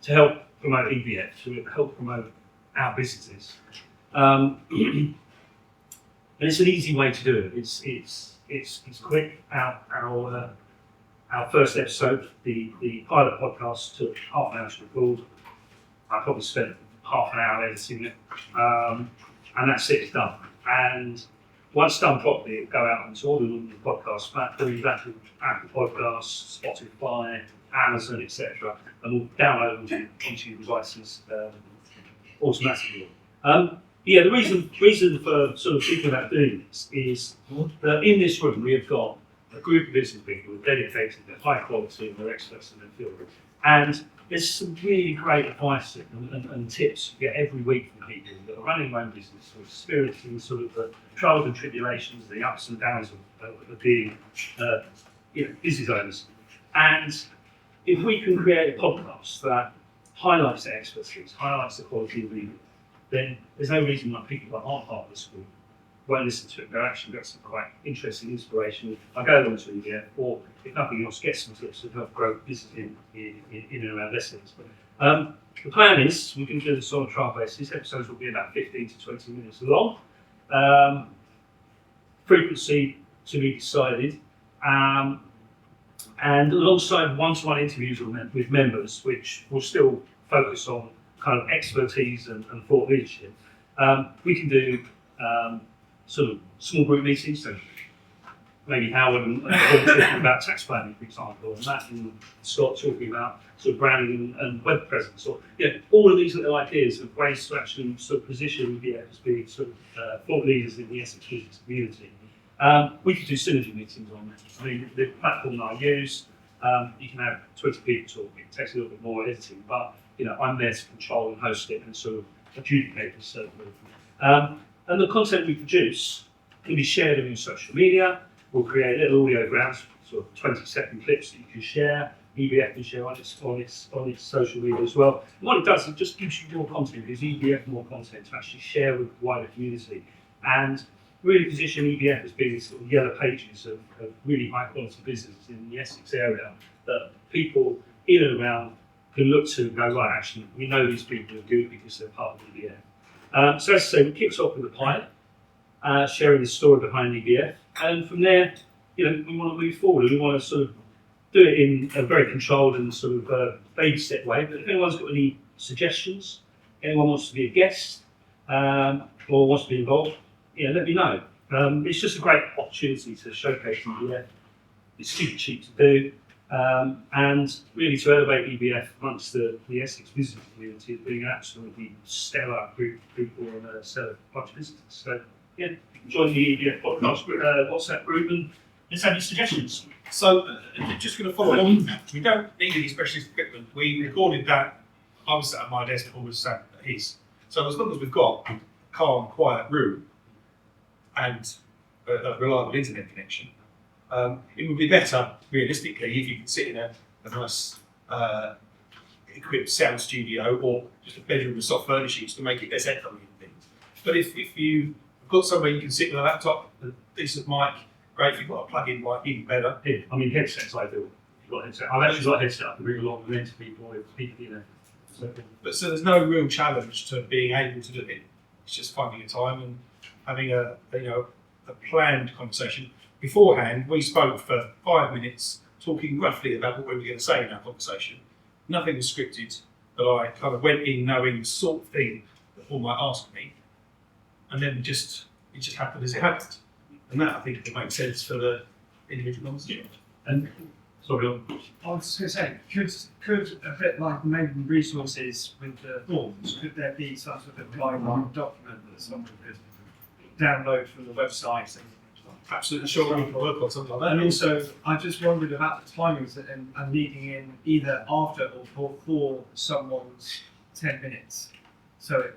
to help promote EBF, to help promote our businesses. And it's an easy way to do it. It's quick. Our first episode, the pilot podcast, took half an hour to record. I probably spent half an hour editing it, and that's it, it's done. And once done properly, it'll go out into all the podcast platforms, Apple Podcasts, Spotify, Amazon, etc., and we'll download them onto your devices automatically. Yeah, the reason for sort of thinking about doing this is that in this room we have got a group of business people who are dedicated, they're high quality, and they're experts in their field. And there's some really great advice and tips you get every week from people that are running their own business, or experiencing sort of the trials and tribulations, the ups and downs of being business owners. And if we can create a podcast that highlights their expertise, highlights the quality of leaders, then there's no reason why people that aren't part of the school won't listen to it. They'll actually get some quite interesting inspiration. I go along to EBF, or if nothing else, get some tips to help grow business in and around lessons. The plan is we can do this on a trial basis. Episodes will be about 15 to 20 minutes long. Frequency to be decided. And alongside one-to-one interviews with members, which will still focus on kind of expertise and thought leadership, we can do sort of small group meetings. So maybe Howard and Paul talking about tax planning, for example, and Matt and Scott talking about sort of branding and web presence, or all of these little ideas of ways to actually sort of position EBF as being sort of thought leaders in the Essex business community. We could do synergy meetings on that. I mean, the platform that I use, you can have 20 people talking. It takes a little bit more editing, but I'm there to control and host it and sort of adjudicate this certain movement. And the content we produce can be shared on your social media. We'll create little audiograms, sort of 20-second clips that you can share. EBF can share on its social media as well. And what it does, it just gives you more content, gives EBF more content to actually share with the wider community, and really position EBF as being sort of yellow pages of really high quality businesses in the Essex area that people in and around can look to and go, right, actually, we know these people are good because they're part of EBF. So as I say, we kicked off with a pilot, sharing the story behind EBF, and from there, we want to move forward. We want to sort of do it in a very controlled and sort of baby step way. But if anyone's got any suggestions, anyone wants to be a guest, or wants to be involved, let me know. It's just a great opportunity to showcase EBF. It's super cheap to do, and really to elevate EBF amongst the Essex business community as being an absolutely stellar group of people and a stellar bunch of businesses. So, join the EBF podcast WhatsApp group and let's have your suggestions. So, just going to follow on, we don't need any specialist equipment. We recorded that. I was sat at my desk, Paul was sat at his. So, as long as we've got a calm, quiet room and a reliable internet connection, it would be better, realistically, if you could sit in a nice equipped sound studio or just a bedroom with soft furnishings to make it less echoey and things. But if you've got somewhere you can sit with a laptop, a decent mic, great. If you've got a plug-in mic, even better. I mean, headsets I do. got a headset. I've actually got a headset I can bring along and lend to people if people, you know. So there's no real challenge to being able to do it. It's just finding a time and having a planned conversation. Beforehand, we spoke for 5 minutes, talking roughly about what we were going to say in our conversation. Nothing was scripted, but I kind of went in knowing the sort of thing that Paul might ask me, and then it just happened as it happened. And that, I think, makes sense for the individual conversation. And sorry, I was just going to say, could a bit like maybe resources with the forms, could there be some sort of guideline document that someone could download from the website? Absolutely sure we can work on something like that. And also, I just wondered about the timings and leading in either after or before someone's 10 minutes. So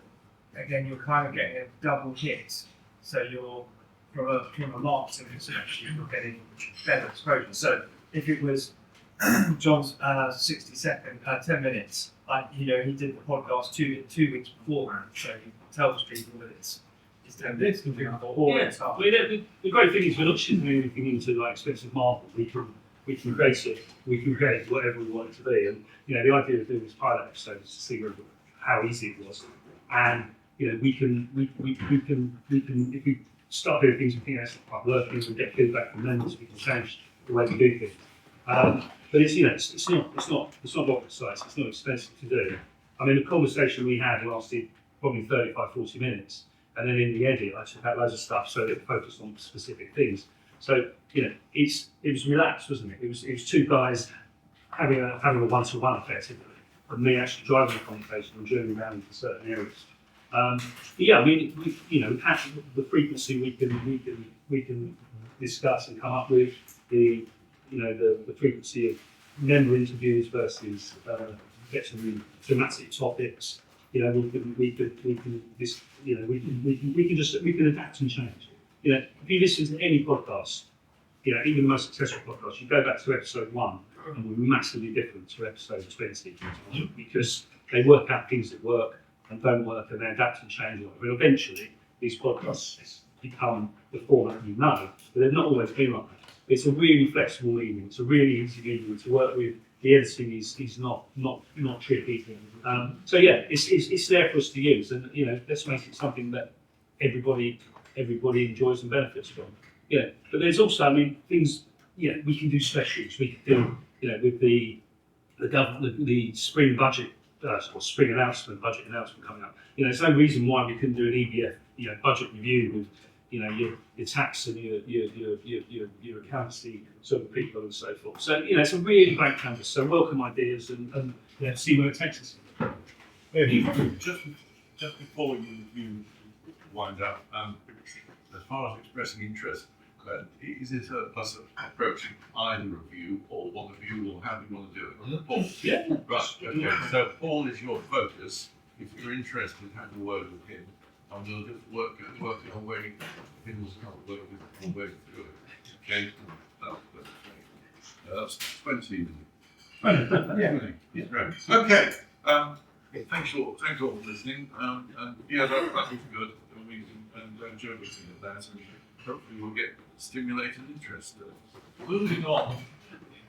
again, you're kind of getting a double hit. So you're from a marketing perspective, you're getting better exposure. So if it was John's 10 minutes, he did the podcast two weeks beforehand, so he tells people that it's 10 minutes, or it's half. The great thing is we're not shipping anything into like expensive market. We can create it. We can create whatever we want it to be. And the idea of doing this pilot episode is to see how easy it was. And we can if we start doing things we think that's quite working, we get feedback from members, we can change the way we do things. But it's not rocket science. It's not expensive to do. I mean, the conversation we had lasted probably 35-40 minutes. And then in the edit, I took out loads of stuff so that it focused on specific things. So it was relaxed, wasn't it? It was two guys having a one-to-one effectively, and me actually driving the conversation and journeying around into certain areas. We've had the frequency we can discuss and come up with the frequency of member interviews versus get some thematic topics. We can adapt and change. If you listen to any podcast, even the most successful podcast, you go back to episode 1 and we're massively different to episode 20 because they work out things that work and don't work, and they adapt and change. And eventually, these podcasts become the format but they've not always been like that. It's a really flexible medium. It's a really easy medium to work with. The editing is not tricky. It's there for us to use, and let's make it something that everybody enjoys and benefits from. But there's also, things. We can do specials. We can do, with the spring budget or spring budget announcement coming up. There's no reason why we couldn't do an EBF, budget review with. Your tax and your accountancy sort of people and so forth. So it's a really great canvas. So welcome ideas and see where it takes us. Just before you wind up, as far as expressing interest, is it us approaching either of you or one of you, or how do you want to do it? Paul? Yeah. Right. Okay. So Paul is your focus. If you're interested, have a word with him. And we'll just work it on where things work on where through it. Okay, that's 20. Yeah, it's great. Okay, thanks all for listening. That was good. And enjoyed listening to that, and hopefully we'll get stimulated interest. Moving on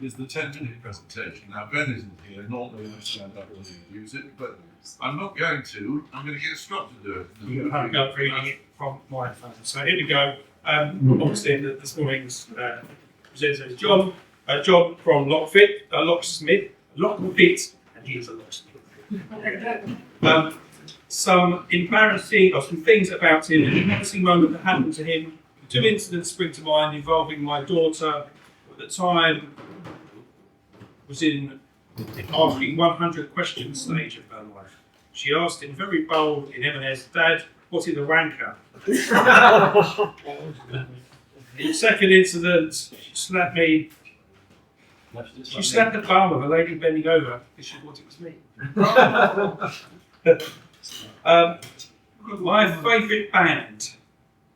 is the 10-minute presentation. Now Ben isn't here. Normally I stand up and use it, but I'm not going to. I'm going to get Scott to do it. I'm going to reading it from my phone. So here we go. Obviously, this morning's presenter is John. John from Lockfit, Lockfit, and he's a locksmith. Some embarrassing or some things about him, an embarrassing moment that happened to him. 2 incidents spring to mind involving my daughter. At the time, was in asking 100 questions stage of her life. She asked him very bold in M&S, Dad, what is a ranker? In the second incident, she slapped me. She slapped the bum of a lady bending over because she thought it was me. My favourite band.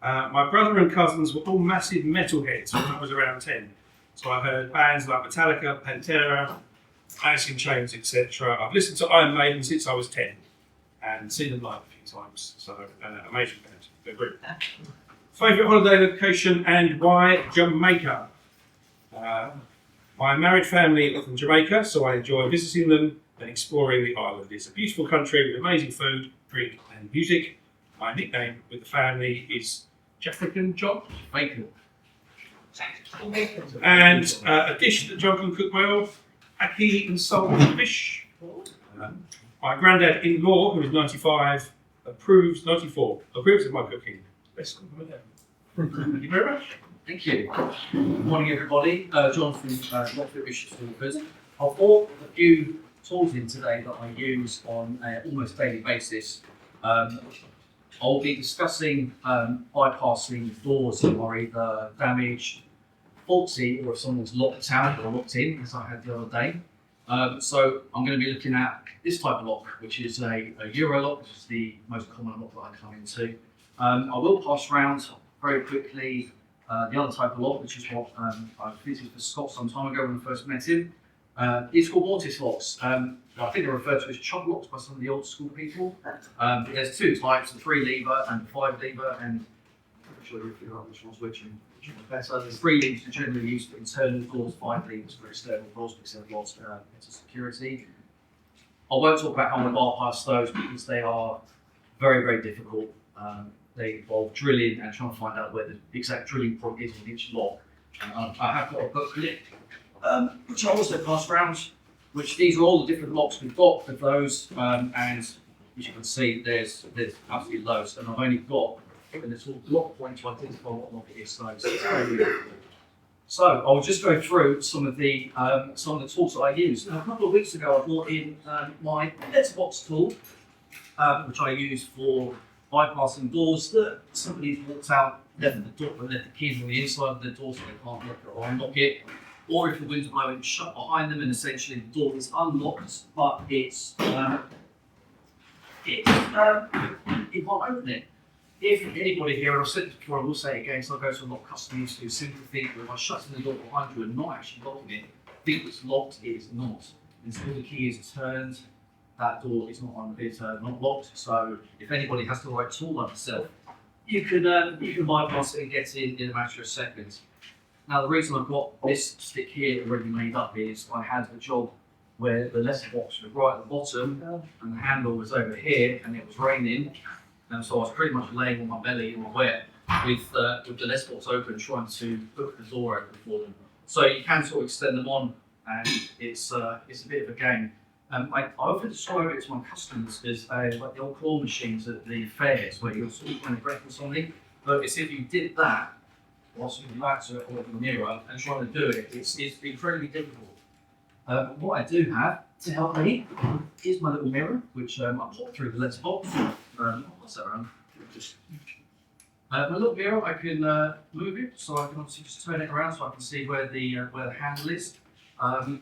My brother and cousins were all massive metalheads when I was around 10. So I heard bands like Metallica, Pantera, Alice in Chains, etc. I've listened to Iron Maiden since I was 10 and seen them live a few times. So amazing band. They're great. Favourite holiday location and why Jamaica? My married family are from Jamaica, so I enjoy visiting them and exploring the island. It's a beautiful country with amazing food, drink and music. My nickname with the family is Jeffrican John. Bacon. And a dish that John can cook well, ackee and salted fish. My granddad in-law, who is 94, approves of my cooking. Best compliment ever. Thank you very much. Thank you. Good morning, everybody. John from Lockfit Bishop Stortford. I've brought a few tools in today that I use on an almost daily basis. I'll be discussing bypassing doors that are either damaged, faulty, or if someone's locked out or locked in, as I had the other day. So I'm going to be looking at this type of lock, which is a Euro lock, which is the most common lock that I come into. I will pass around very quickly the other type of lock, which is what I fitted for Scott some time ago when I first met him. It's called mortise locks. I think they're referred to as chop locks by some of the old school people. But there's two types, the 3 lever and the 5 lever, and I'm not sure if you're right which one's which better. The 3 levers are generally used for internal doors, 5 levers for external doors because they're lots better security. I won't talk about how to bypass those because they are very, very difficult. They involve drilling and trying to find out where the exact drilling point is on each lock. I have got a booklet which I also pass around, which these are all the different locks we've got with those, and as you can see, there's absolutely loads, and I've only got a little lock point to identify what lock it is. So I'll just go through some of the tools that I use. Now, a couple of weeks ago, I brought in my letterbox tool, which I use for bypassing doors that somebody's walked out, left the keys on the inside of the door so they can't lock it or unlock it. Or if the wind's blowing shut behind them and essentially the door is unlocked, but it can't open it. If anybody here, and I've said it before, I will say it again, so I go to a lot of customers who simply think that by shutting the door behind you and not actually locking it, think it's locked, it is not. Until the key is turned, that door is not locked. So if anybody has the right tool like myself, you can bypass it and get in a matter of seconds. Now, the reason I've got this stick here already made up is I had a job where the letterbox was right at the bottom and the handle was over here and it was raining. And so I was pretty much laying on my belly in the wet with the letterbox open, trying to hook the door open for them. So you can sort of extend them on, and it's a bit of a game. I often describe it to my customers as like the old claw machines at the fairs where you're sort of trying to grapple something. But it's if you did that whilst looking back to it or the mirror and trying to do it, it's incredibly difficult. What I do have to help me is my little mirror, which I pop through the letterbox. What's that around? My little mirror, I can move it, so I can obviously just turn it around so I can see where the handle is, and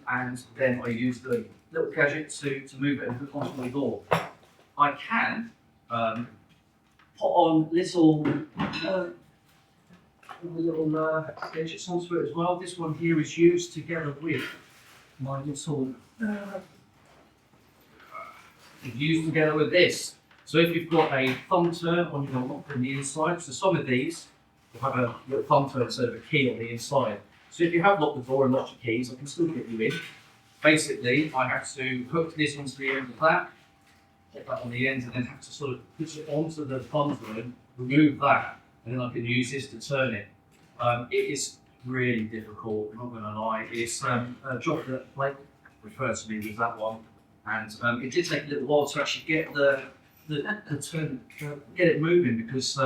then I use the little gadget to move it and hook onto my door. I can put on little gadgets onto it as well. This one here is used together with my little used together with this. So if you've got a thumb turn on your lock on the inside, so some of these will have a little thumb turn instead of a key on the inside. So if you have locked the door and locked your keys, I can still get you in. Basically, I have to hook this onto the end of that, put that on the end, and then have to sort of put it onto the thumb turn, remove that, and then I can use this to turn it. It is really difficult, I'm not going to lie. It's a job that Blake referred to me with that one, and it did take a little while to actually get the turn, get it moving, because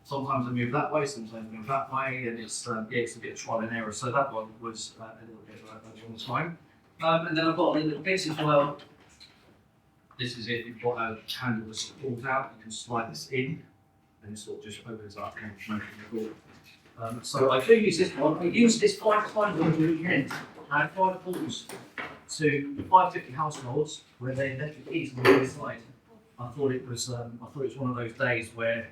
sometimes I move that way, sometimes I move that way, and it's a bit of trial and error. So that one was a little bit of a long time. And then I've got a little bit as well. This is it. You've got a handle that sort of pulls out. You can slide this in, and it sort of just opens up and makes the door. So I do use this one. I use this 5 times over the weekend. I had 5 calls to 550 households where they left the keys on the other side. I thought it was one of those days where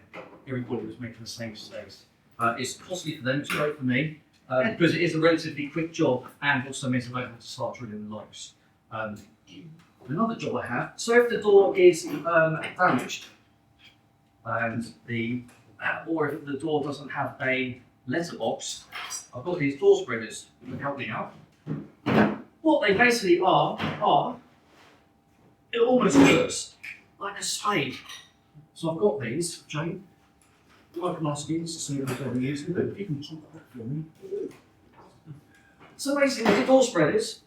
everybody was making the same mistakes. It's costly for them, it's great for me, because it is a relatively quick job and also means I don't have to start drilling the locks. Another job I have, so if the door is damaged and or if the door doesn't have a letterbox, I've got these door spreaders that help me out. What they basically are, it almost works like a spade. So I've got these, Jane. I can ask you to see if I've ever used them, but you can talk that for me. So basically, the door spreaders,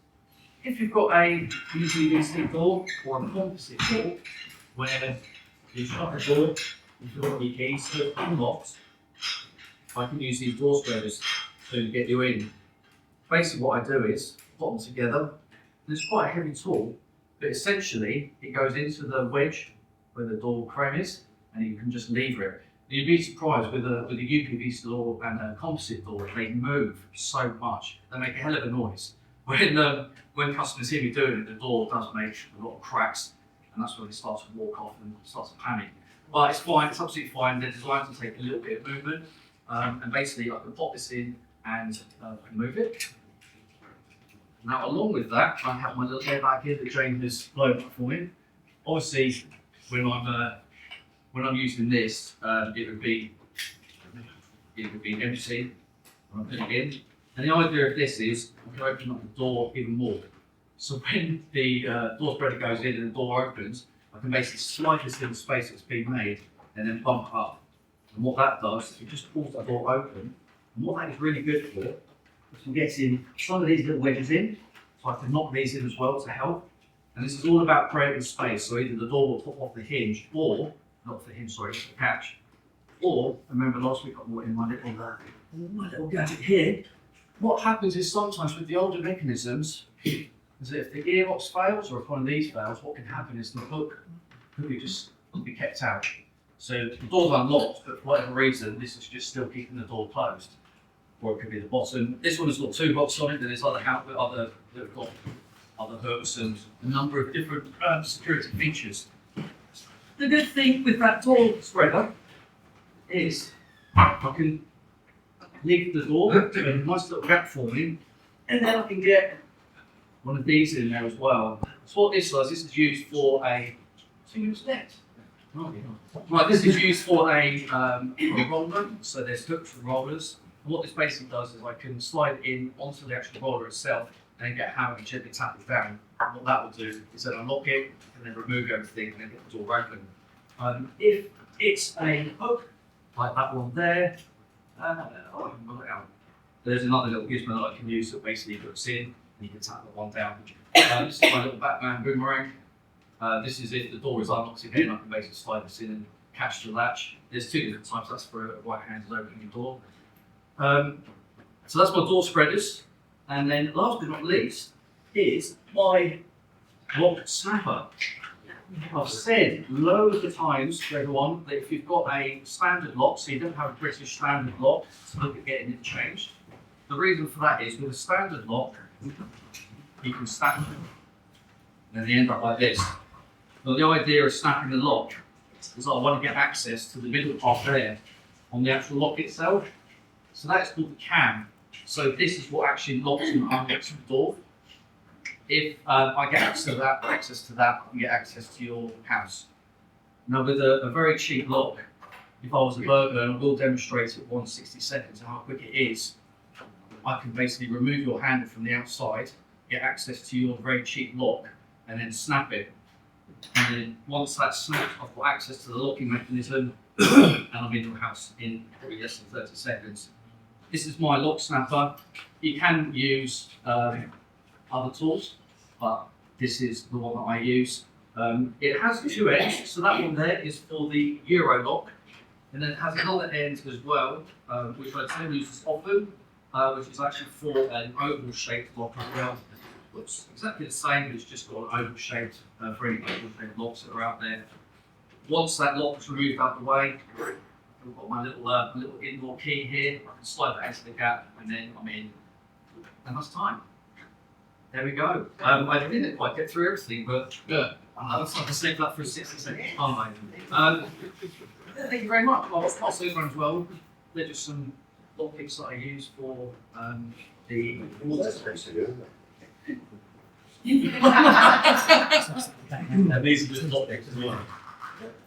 if you've got a UPVC door or a composite door, where you shut the door, you've got your keys, so it's unlocked, I can use these door spreaders to get you in. Basically what I do is put them together. It's quite a heavy tool, but essentially it goes into the wedge where the door frame is, and you can just lever it. And you'd be surprised with a UPVC door and a composite door, they move so much. They make a hell of a noise. When customers hear me doing it, the door does make a lot of cracks, and that's when they start to walk off and start to panic. But it's fine, it's absolutely fine. They're designed to take a little bit of movement, and basically I can pop this in and move it. Now, along with that, I have my little airbag here that Jane has blown up for me. Obviously, when I'm using this, it would be empty when I put it in. And the idea of this is I can open up the door even more. So when the door spreader goes in and the door opens, I can basically slide this little space that's been made and then bump up. And what that does is it just pulls that door open. And what that is really good for is for getting some of these little wedges in. So I can knock these in as well to help. And this is all about creating space. So either the door will pop off the hinge or, not the hinge, sorry, the catch. Or, remember last week I brought in my little gadget here. What happens is sometimes with the older mechanisms, is that if the gearbox fails or if one of these fails, what can happen is the hook could be kept out. So the door's unlocked, but for whatever reason, this is just still keeping the door closed. Or it could be the bottom. This one has got two hooks on it, and there's other that have got other hooks and a number of different security features. The good thing with that door spreader is I can leave the door to a nice little gap for me, and then I can get one of these in there as well. So what this does, this is used for a net. Right, this is used for a roller, so there's hooks and rollers. And what this basically does is I can slide it in onto the actual roller itself and then get a hammer and gently tap it down. And what that will do is then unlock it and then remove everything and then get the door open. If it's a hook, like that one there, I haven't got it out. There's another little gizmo that I can use that basically hooks in and you can tap that one down. This is my little Batman boomerang. This is it, the door is unlocked again, I can basically slide this in and catch the latch. There's two different types, that's for a right-handed opening door. So that's my door spreaders. And then last but not least is my lock snapper. I've said loads of times to everyone that if you've got a standard lock, so you don't have a British standard lock, to look at getting it changed. The reason for that is with a standard lock, you can snap them, and then they end up like this. Now the idea of snapping the lock is I want to get access to the middle part there on the actual lock itself. So that's called the cam. So this is what actually locks and unlocks the door. If I get access to that, I can get access to your house. Now with a very cheap lock, if I was a burglar, and I will demonstrate it 160 seconds how quick it is, I can basically remove your handle from the outside, get access to your very cheap lock, and then snap it. And then once that's snapped, I've got access to the locking mechanism, and I'm in your house in probably less than 30 seconds. This is my lock snapper. You can use other tools, but this is the one that I use. It has two ends, so that one there is for the Euro lock, and then it has another end as well, which I tend to use often, which is actually for an oval shaped lock as well. Looks exactly the same, but it's just got an oval shaped for any oval shaped locks that are out there. Once that lock is removed out of the way, I've got my little indoor key here. I can slide that into the gap, and then I'm in. And that's time. There we go. I didn't quite get through everything, but I'll save that for 60 seconds. Thank you very much. Well, I'll say one as well. They're just some lock picks that I use for the. These are just lock picks as well.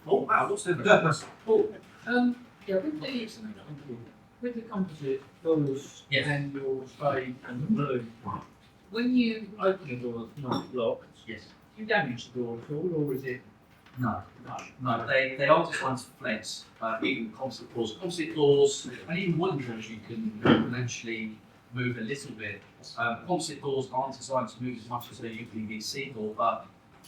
Oh wow, what's in there? Oh, yeah, I think they use something. with the composite doors Yes. and your spade and the blue, when you open the door that's not locked, Yes. you damage the door at all, or is it? No, they are designed for flex, even composite doors, and even wooden doors you can actually move a little bit. Composite doors aren't designed to move as much as a UPVC door, but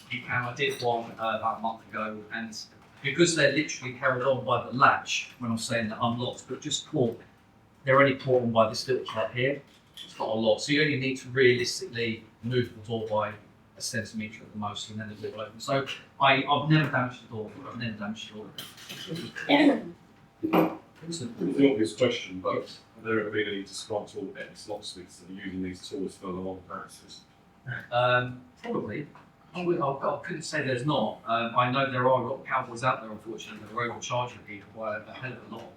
you can. I did one about a month ago, and because they're literally carried on by the latch, when I'm saying that unlocked, but just caught, they're only caught on by this little part here. It's not a lot, so you only need to realistically move the door by a centimetre at the most, and then the door will open. So I've never damaged the door. I've never damaged the door. It's the obvious question, but are there ever been any disgruntled ex-locksmiths that are using these tools for the long practices? Probably. I couldn't say there's not. I know there are a lot of cowboys out there, unfortunately, that are overcharging people by a hell of a lot.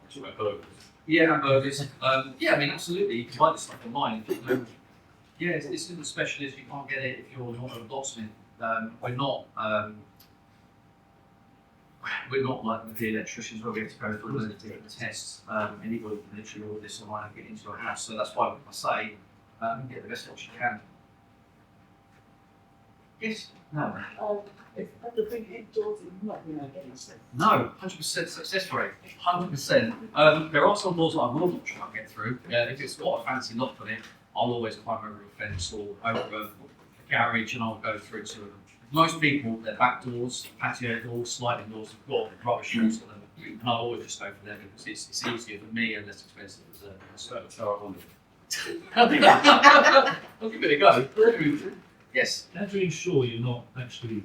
Yeah, and burgers. Yeah, I mean, absolutely. You can buy this stuff online. Yeah, it's in the specialist. You can't get it if you're not a locksmith. We're not like with the electricians where we have to go through the different tests. Anybody can literally order this online and get into a house. So that's why I say get the best option you can. Yes. No. The big head doors are not going to get it. No, 100% success rate. 100%. There are some doors that I will not try and get through. If it's got a fancy lock on it, I'll always climb over a fence or over a garage and I'll go through to them. Most people, their back doors, patio doors, sliding doors have got rubber shoes on them. And I'll always just go for them because it's easier for me and less expensive as a I'll give it a go. Yes. How do you ensure you're not actually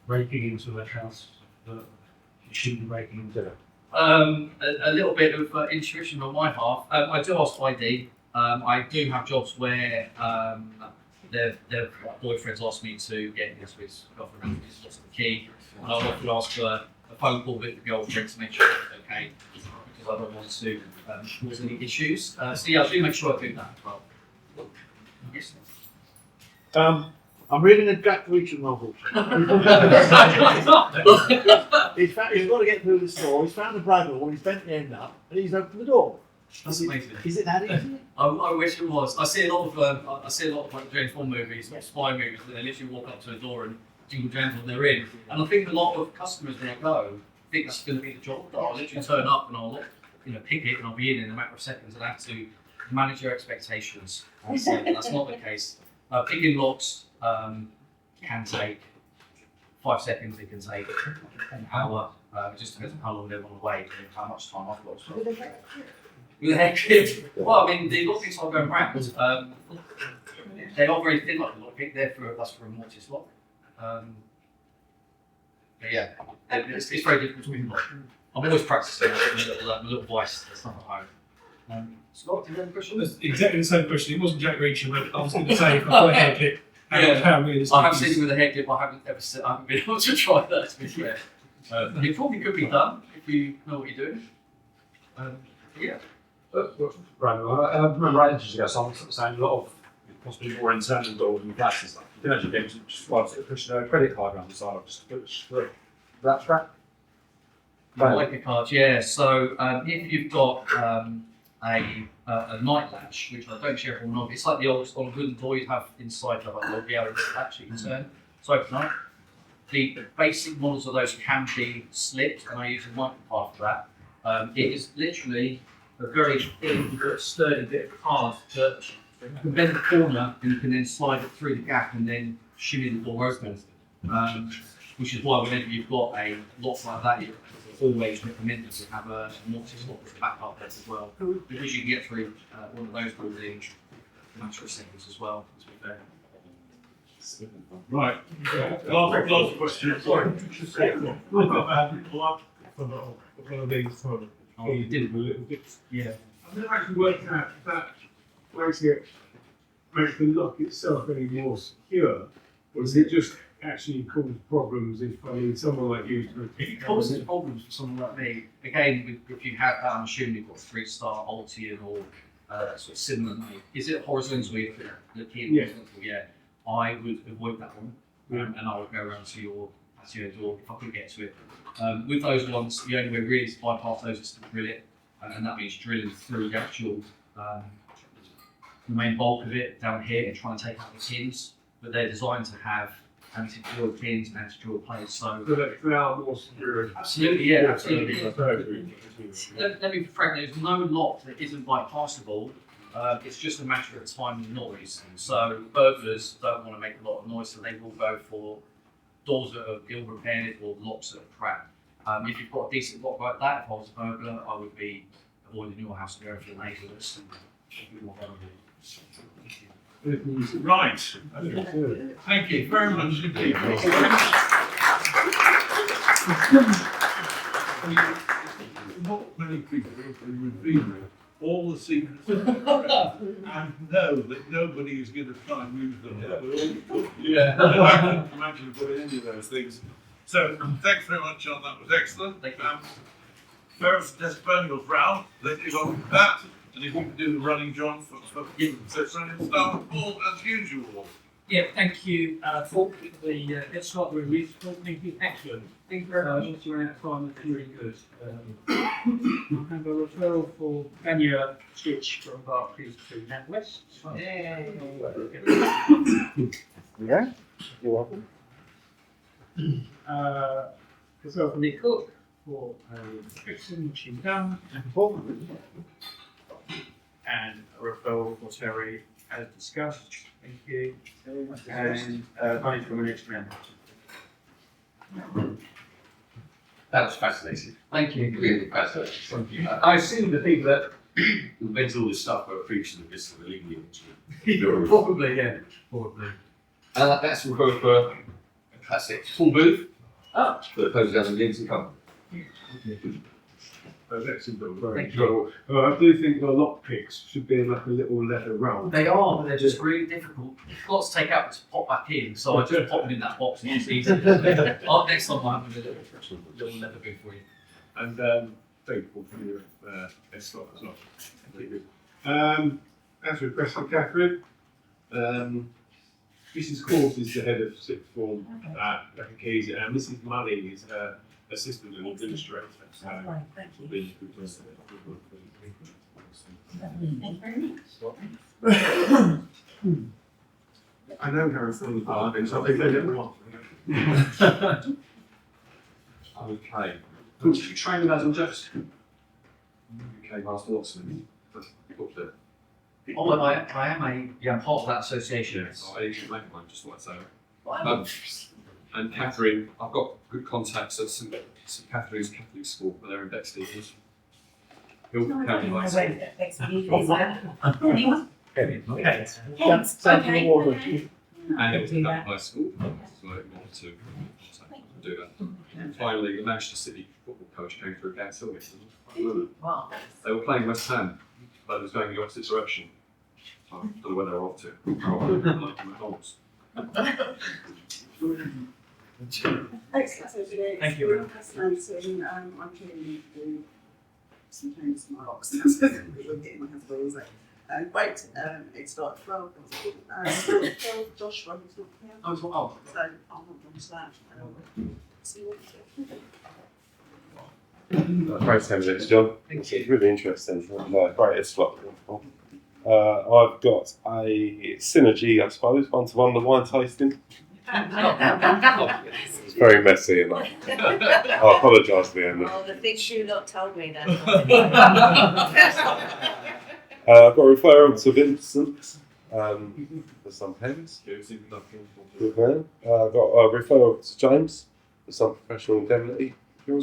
breaking into a house that you shouldn't be breaking into? A little bit of intuition on my half. I do ask ID. I do have jobs where their boyfriends ask me to get into his girlfriend who's lost the key, and I'll often ask for a phone call with the girlfriend to make sure it's okay, because I don't want to cause any issues. So yeah, I do make sure I do that as well. Yes. I'm reading a Jack Reacher novel. He's got to get through the store. He's found a braggle and he's bent the end up and he's opened the door. That's amazing. Is it that easy? I wish it was. I see a lot of like James Bond movies, spy movies, where they literally walk up to a door and jingle jangle and they're in. And I think a lot of customers when I go think that's going to be the job. That I'll literally turn up and I'll pick it and I'll be in a matter of seconds and I have to manage your expectations. And so that's not the case. Picking locks can take 5 seconds. It can take an hour. It just depends on how long they want to wait and how much time I've got. With a hair clip. Well, I mean, the lockpicks are going round. They are very thin, like a lockpick. That's for a mortise lock. But yeah, it's very difficult to win lock. I'm always practicing. I'm a little voice that's not at home. Scott, do you have a question? That's exactly the same question. It wasn't Jack Reacher, but I was going to say if I've got a hair clip, how weird is I have seen it with a hair clip. I haven't been able to try that, to be fair. It probably could be done if you know what you're doing. Yeah. Right, I remember ages ago someone saying a lot of possibly more internal doors and flats and stuff. You can actually get just push a credit card around the side of just push through. That's right. Like a card, yeah. So if you've got a night latch, which I don't share everyone of, it's like the old wooden door you have inside of a reality latch you can turn. So open up. The basic models of those can be slipped, and I use a microcard for that. It is literally a very thin, but sturdy bit of card that you can bend the corner and you can then slide it through the gap and then shimmy the door open. Which is why whenever you've got a lock like that, you always recommend to have a mortise lock with a backup there as well, because you can get through one of those within matter of seconds as well. To be fair. Right. Last question. Sorry. One of these sort of you did a little bit. Yeah. I've never actually worked out if that makes the lock itself any more secure, or does it just actually cause problems if someone like you to repeat? It causes problems for someone like me. Again, if you have that, I'm assuming you've got 3-star Altian or sort of similar. Is it horizontally the key? Yeah. Yeah. I would avoid that one, and I would go around to your patio door if I could get to it. With those ones, the only way really to bypass those is to grill it. and that means drilling through the actual the main bulk of it down here and trying to take out the pins. But they're designed to have anti-drill pins and anti-drill plates. So they are more secure. absolutely, yeah, absolutely. Let me frank, there's no lock that isn't bypassable. It's just a matter of time and noise. So burglars don't want to make a lot of noise, so they will go for doors that are ill repaired or locks that are crap. If you've got a decent lock like that, if I was a burglar, I would be avoiding your house and going for the neighbours and be more vulnerable. Right. Thank you very much indeed. Not many people can reveal all the secrets of the trade and know that nobody is going to try and use them. Yeah. I couldn't imagine putting any of those things. So thanks very much, John. That was excellent. First testimonials round. Let's get on with that. And if you can do the running, John, for running start, Paul, as usual. Yeah, thank you, Paul, for the let's start with release. Thank you, excellent. Thank you very much. Obviously, we're out of time, it's really good. I have a referral for Daniel Stitch from Barclays to NatWest. Yeah, you're welcome. Referral for Nick Cook for fixing, which he's done. And a referral for Terry, as discussed. Thank you. And money from an extra member. That was fascinating. Thank you. Really fascinating. I assume the people that invented all this stuff were preaching of this illegally. Probably, yeah. Probably. That's for a classic full booth. That closes down the Lindsay Company. That's excellent. Thank you. I do think the lock picks should be in like a little leather roll. They are, but they're just really difficult. Lots to take out to pop back in, so I just pop them in that box and it's easy. Next time I'll have a little leather booth for you. And thank you for your slot as well. Thank you. As requested, Catherine, Mrs. Court is the head of sixth form at Keys, and Mrs. Money is her assistant and administrator. So Right, thank you. we Thank you very much. I know how it's things are, so they don't want. Okay. Could you train with Adam Jefferson? UK Master Locksmith. Up there. Oh, I am part of that association. Yes, I didn't make mine, just like so. And Catherine, I've got good contacts at St Catherine's Catholic School, but they're in Bexley. Hilton County High School. And Hilton County High School, so I wanted to do that. And finally, the Manchester City football coach came through Council. Wow. They were playing West Ham, but it was going the opposite direction. I don't know where they were off to. McDonald's. Excellent. Thank you. Really fascinating. I'm clearly doing some changes to my box because I'm getting my hands full. Is great. It started 12. Joshua, who's not here. Oh, So I'll hold on to that. See what Great 10 minutes, John. Thank you. Really interesting. Great slot. I've got a synergy, I suppose, one-to-one the wine tasting. It's very messy, and I apologise for the end. Oh, the things you lot told me then. I've got a referral to Vincent for some pens. Good man. I've got a referral to James for some professional indemnity. I've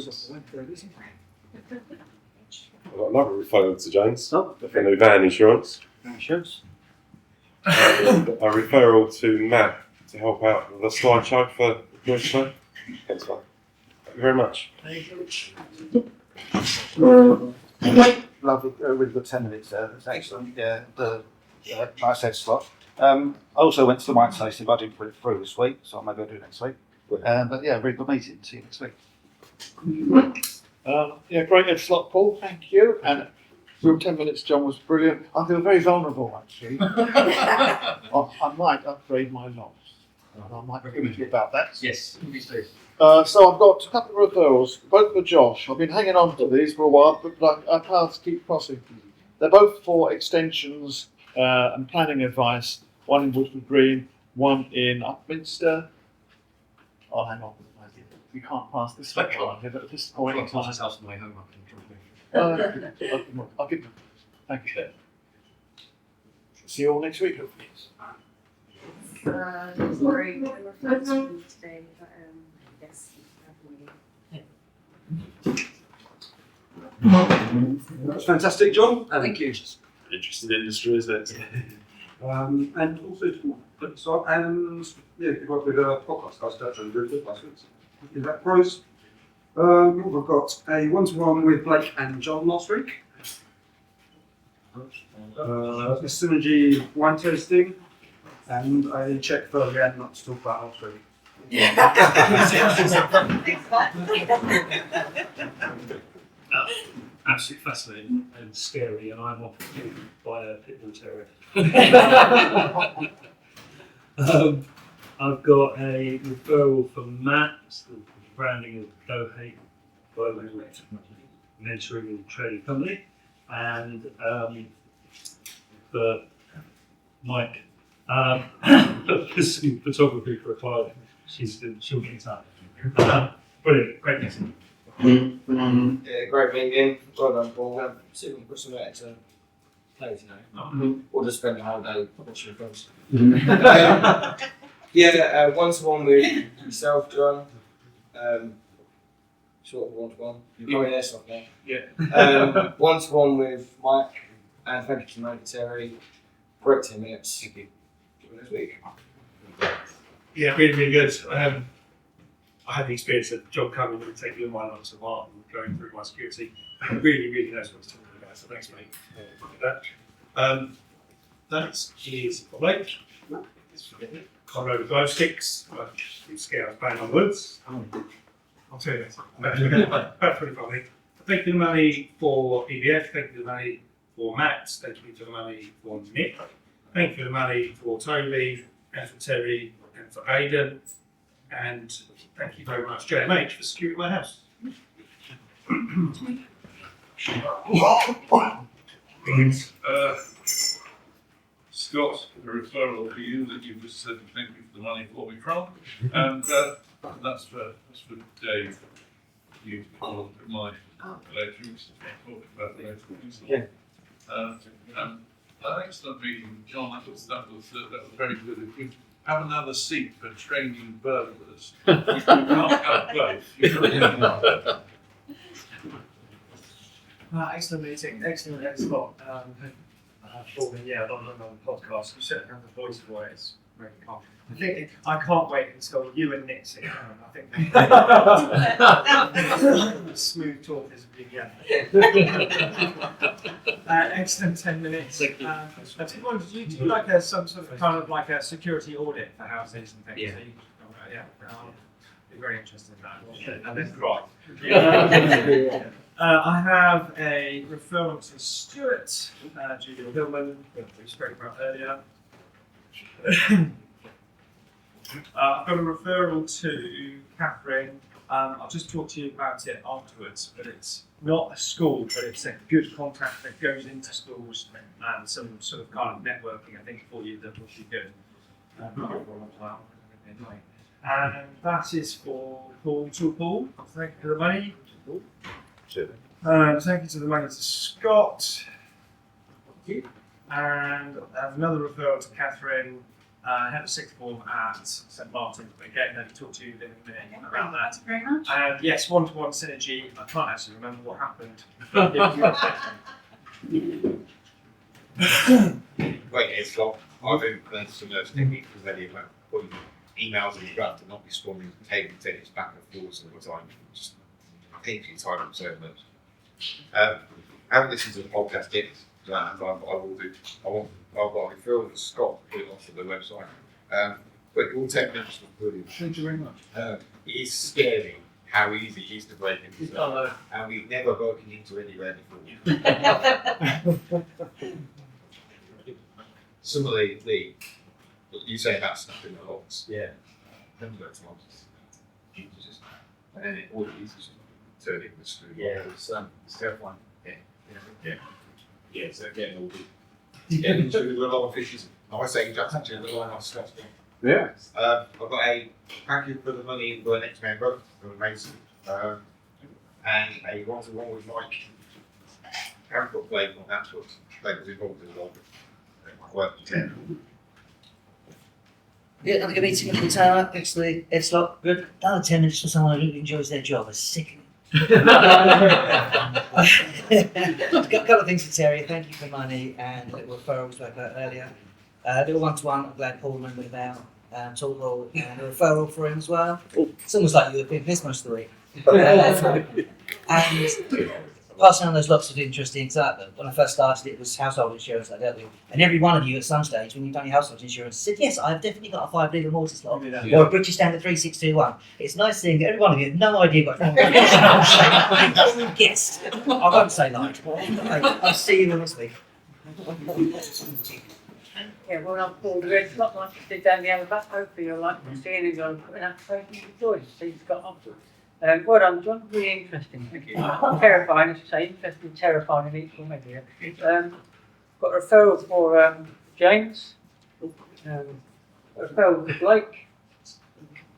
got another referral to James for new van insurance. A referral to Matt to help out with the slideshow for the show. Thanks, mate. Thank you very much. Lovely, really good 10 minutes there. That's excellent. Yeah, the nice head slot. I also went to the wine tasting, but I didn't put it through this week, so maybe I'll do it next week. But yeah, very good meeting. See you next week. Yeah, great head slot, Paul. Thank you. And your 10 minutes, John, was brilliant. I feel very vulnerable, actually. I might upgrade my locks. I might think about that. Yes, please do. So I've got a couple of referrals, both for Josh. I've been hanging on to these for a while, but our paths keep crossing. They're both for extensions and planning advice. One in Woodford Green, one in Upminster. Oh, hang on. We can't pass this one on here, but at this point in time. I'll house on the way home. I'll give them. Thank you, Dave. See you all next week, hopefully. Sorry, I referred to you today, but yes, That's fantastic, John. Thank you. Interesting industry, isn't it? And also to put this on, and yeah, you work with a podcast guys, that's really good license. Is that grows? We've got a one-to-one with Blake and John last week. The synergy wine tasting, and I checked further again not to talk about last week. Absolutely fascinating and scary, and I'm off by a pit bull terrier. I've got a referral from Matt, the branding of Go Hate Global Mentoring and Trading Company, and for Mike, pursuing photography for a client. She'll get it up. Brilliant, great meeting. Yeah, great meeting. Well done, Paul. See if we can put some of that to play tonight. Or just spend the whole day watching films. Yeah, one-to-one with yourself, John. Short of one-to-one. You're going there, stop now. Yeah. One-to-one with Mike. And thank you to Mike Terry. Great 10 minutes. Thank you. This week. Yeah, really, really good. I had the experience of John coming and taking all my notes apart and going through my security. Really, really knows what he's talking about. So thanks, mate, for that. That is for Blake. Conrad over glow sticks. I'm scared I was banging on woods. I'll tell you later. About 25 minutes. Thank you for the money for EBF. Thank you for the money for Matt. Thank you for the money for Nick. Thank you for the money for Toby and for Terry and for Aidan. And thank you very much, JMH, for securing my house. Scott, a referral for you that you've just said thank you for the money for me from. And that's for Dave. You called my letters, talked about the letters. Yeah. An excellent meeting, John. That was very good. If you have another seat for training burglars, you can't have both. Excellent meeting, excellent spot. Yeah, a lot on the podcast. You certainly have the voice for it. It's very confident. I can't wait until you and Nick sit down. I think smooth talk is a big excellent 10 minutes. Did you do like some sort of kind of like a security audit for houses and things? Yeah. Be very interested in that. And then cry. I have a referral to Stuart, Julia Hillman, who we spoke about earlier. I've got a referral to Catherine. I'll just talk to you about it afterwards, but it's not a school, but it's a good contact that goes into schools and some sort of kind of networking, I think, for you that will be good. And that is for Paul to Paul. Thank you for the money. Thank you to the money to Scott. And I have another referral to Catherine, head of sixth form at St Martin. Again, let me talk to you in a minute about that. Thank you very much. And yes, one-to-one synergy. I can't actually remember what happened. Great, it's Scott. I've implemented some of those techniques already about putting emails in the draft and not responding to table tennis back and forth all the time. Just painfully time consuming. I haven't listened to the podcast yet, so I don't have time, but I will do. I've got a referral to Scott to put it onto the website. But all 10 minutes was brilliant. Thank you very much. It is scary how easy it is to break into, and we've never broken into anywhere before. Some of the what you say about stuff in the locks. Yeah. Never got to you just And all it is turning the screw. Yeah, it's terrifying. Yeah, so getting all the getting into a lot of fishes. I say just actually a lot of stuff. Yeah. I've got a thank you for the money for the next member, for Mason, and a one-to-one with Mike. I haven't got Blake on that, but Blake was involved as well. Worked 10. Yeah, have a good meeting with the tower. Excellent. It's not good. Another 10 minutes for someone who enjoys their job is sickening. A couple of things to Terry. Thank you for money and a little referral we spoke about earlier. Little one-to-one. I'm glad Paul remembered about talk hall and a referral for him as well. It's almost like you've been this most of the week. And passing on those lots of interesting because when I first started, it was household insurance I dealt with, and every one of you at some stage, when you've done your household insurance, said, "Yes, I've definitely got a 5 legal mortgage lot or a British Standard 3621." It's nice seeing every one of you had no idea what you guessed. I won't say lied. I'll see you next week. Yeah, well, I'm Paul. It's not like you did down the other back. Hopefully, you're like seeing him going put an application to join. So he's got on to it. Well done, John. Really interesting. Thank you. Terrifying, as you say. Interesting, terrifying in each one, maybe. Got a referral for James. A referral for Blake.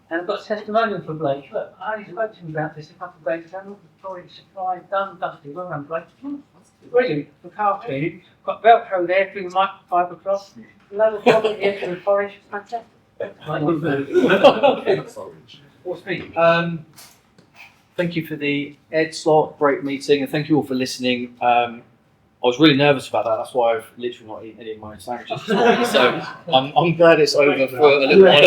And I've got a testimonial for Blake. Look, I only spoke to him about this a couple of days ago. Sorry, supply done, dusty. Well done, Blake. Brilliant for car cleaning. Got Velcro there through the microfiber cloth. Lower problem here for the polish. Fantastic. What's me? Thank you for the Ed slot, great meeting, and thank you all for listening. I was really nervous about that, that's why I've literally not eaten any of my sandwiches this morning, so I'm glad it's over for a little while.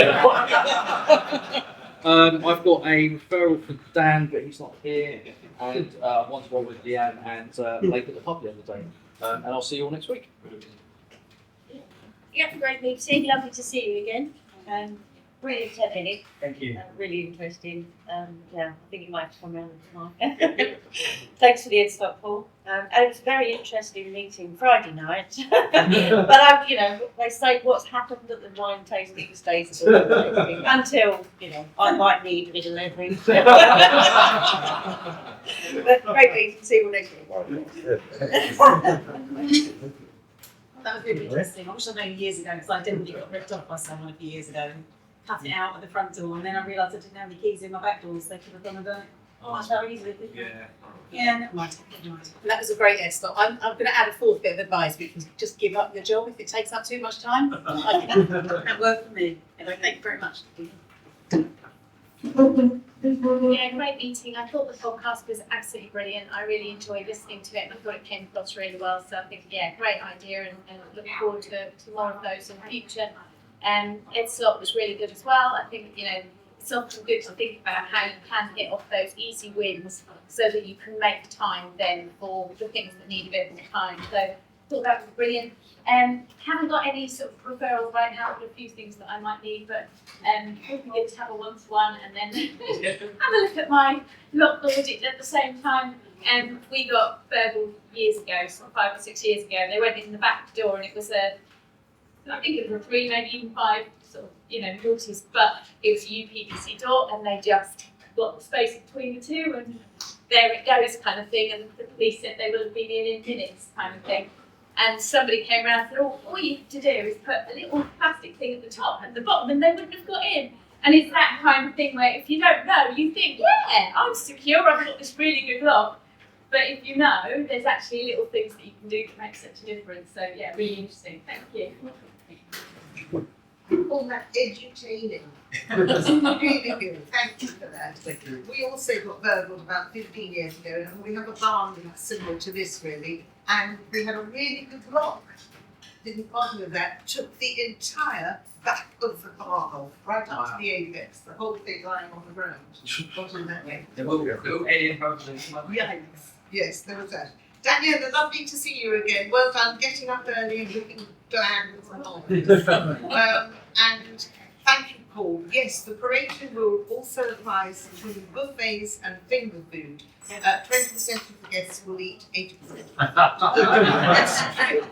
I've got a referral for Dan, but he's not here, and one-to-one with Leanne and Blake at the pub the other day. And I'll see you all next week. Yeah, great meeting. Lovely to see you again. Brilliant 10 minutes. Thank you. Really interesting. Yeah, I think you might have come around tonight. Thanks for the insight, Paul. And it was a very interesting meeting Friday night. But they say what's happened at the wine tasting stays at the wine tasting until I might need a bit of leverage. But great meeting. See you next week. That was really interesting. I wish I'd known years ago because I definitely got ripped off by someone a few years ago and cut it out at the front door, and then I realised I didn't have any keys in my back doors. They could have done it much more easily. Yeah, never mind. That was a great escort. I'm going to add a fourth bit of advice, which is just give up your job if it takes up too much time. That worked for me. Anyway, thank you very much. Yeah, great meeting. I thought the podcast was absolutely brilliant. I really enjoyed listening to it and I thought it came across really well. So I think, yeah, great idea and looking forward to more of those in the future. Ed's slot was really good as well. I think, it's often good to think about how you can hit off those easy wins so that you can make time then for the things that need a bit more time. So I thought that was brilliant. Haven't got any sort of referrals right now, but a few things that I might need, but it would be good to have a one-to-one and then have a look at my lot audit at the same time. We got burgled years ago, sort of 5 or 6 years ago. They went in the back door and it was I think it was a 3, maybe even 5 sort of, notice, but it was a UPVC door and they just got the space between the two and there it goes kind of thing, and the police said they would have been in minutes kind of thing. And somebody came around and said, all you have to do is put a little plastic thing at the top and the bottom and they wouldn't have got in. And it's that kind of thing where if you don't know, you think, yeah, I'm secure, I've got this really good lock. But if you know, there's actually little things that you can do that make such a difference. So yeah, really interesting. Thank you. All that edutaining. Really good. Thank you for that. Thank you. We also got burgled about 15 years ago, and we have a barn that's similar to this really, and we had a really good lock. Didn't bother with that. Took the entire back of the barn off, right up to the apex, the whole thing lying on the ground. Bottom that way. Yes, there was that. Daniela, lovely to see you again. Well done getting up early and looking glad with the whole. And thank you, Paul, yes, the proration rule also applies to buffets and finger food. 20% of the guests will eat 80%. That's true.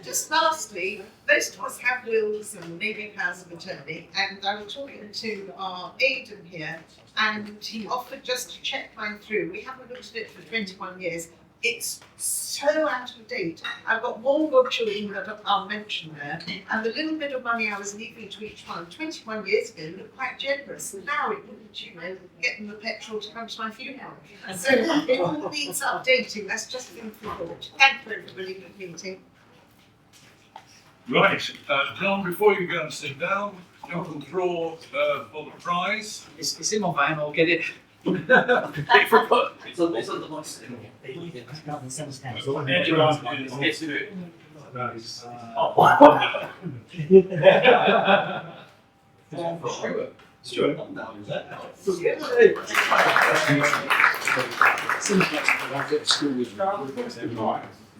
Just lastly, most of us have wills and maybe powers of attorney, and I was talking to our agent here, and he offered just to check mine through. We haven't looked at it for 21 years. It's so out of date. I've got more godchildren that are mentioned there, and the little bit of money I was leaving to each one 21 years ago looked quite generous. Now it wouldn't, get them the petrol to come to my funeral. So it all needs updating. That's just been thought. Thank you, everybody, for the meeting. Right, John, before you go and sit down, you can draw for the prize. It's in my van, I'll get it. It's on the voice. Stuart.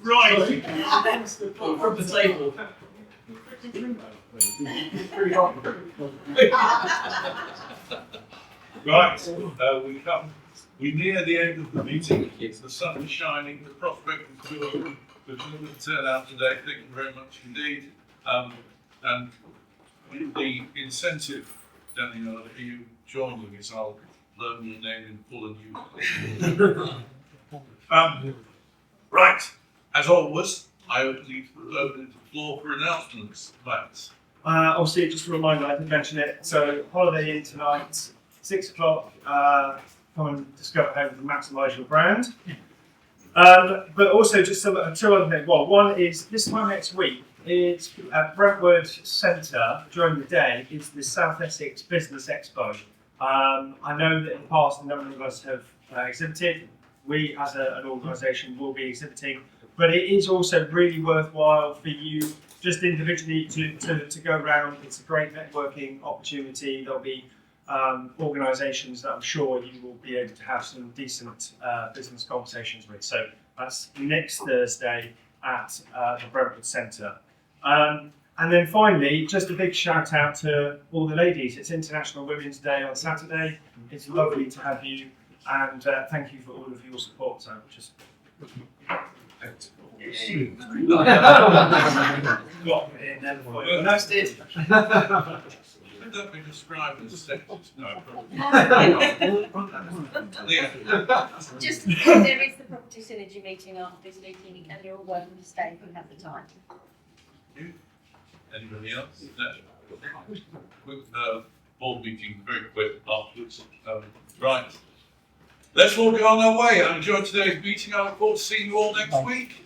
Right. From the table. Right, we near the end of the meeting. The sun is shining, the prospect is good. We've got a good turnout today. Thank you very much indeed. And the incentive, Daniel, if you join with us, I'll learn your name in full and use. Right, as always, I would leave the floor for announcements. Max. Obviously, just a reminder, I didn't mention it. So, holiday in tonight, 6 o'clock. Come and discover how to maximise your brand. But also, just two other things. Well, one is this time next week, it's at Brentwood Centre during the day, is the South Essex Business Expo. I know that in the past a number of us have exhibited. We, as an organisation, will be exhibiting. But it is also really worthwhile for you, just individually, to go around. It's a great networking opportunity. There'll be organisations that I'm sure you will be able to have some decent business conversations with. So that's next Thursday at the Brentwood Centre. And then finally, just a big shout out to all the ladies. It's International Women's Day on Saturday. It's lovely to have you, and thank you for all of your support. So just. Nice did. Don't be described as sexist. No. Just there is the property synergy meeting after this meeting, and you're all welcome to stay if you have the time. Anybody else? No. Quick board meeting, very quick afterwards. Right. Let's all go on our way. I enjoyed today's meeting. I look forward to seeing you all next week.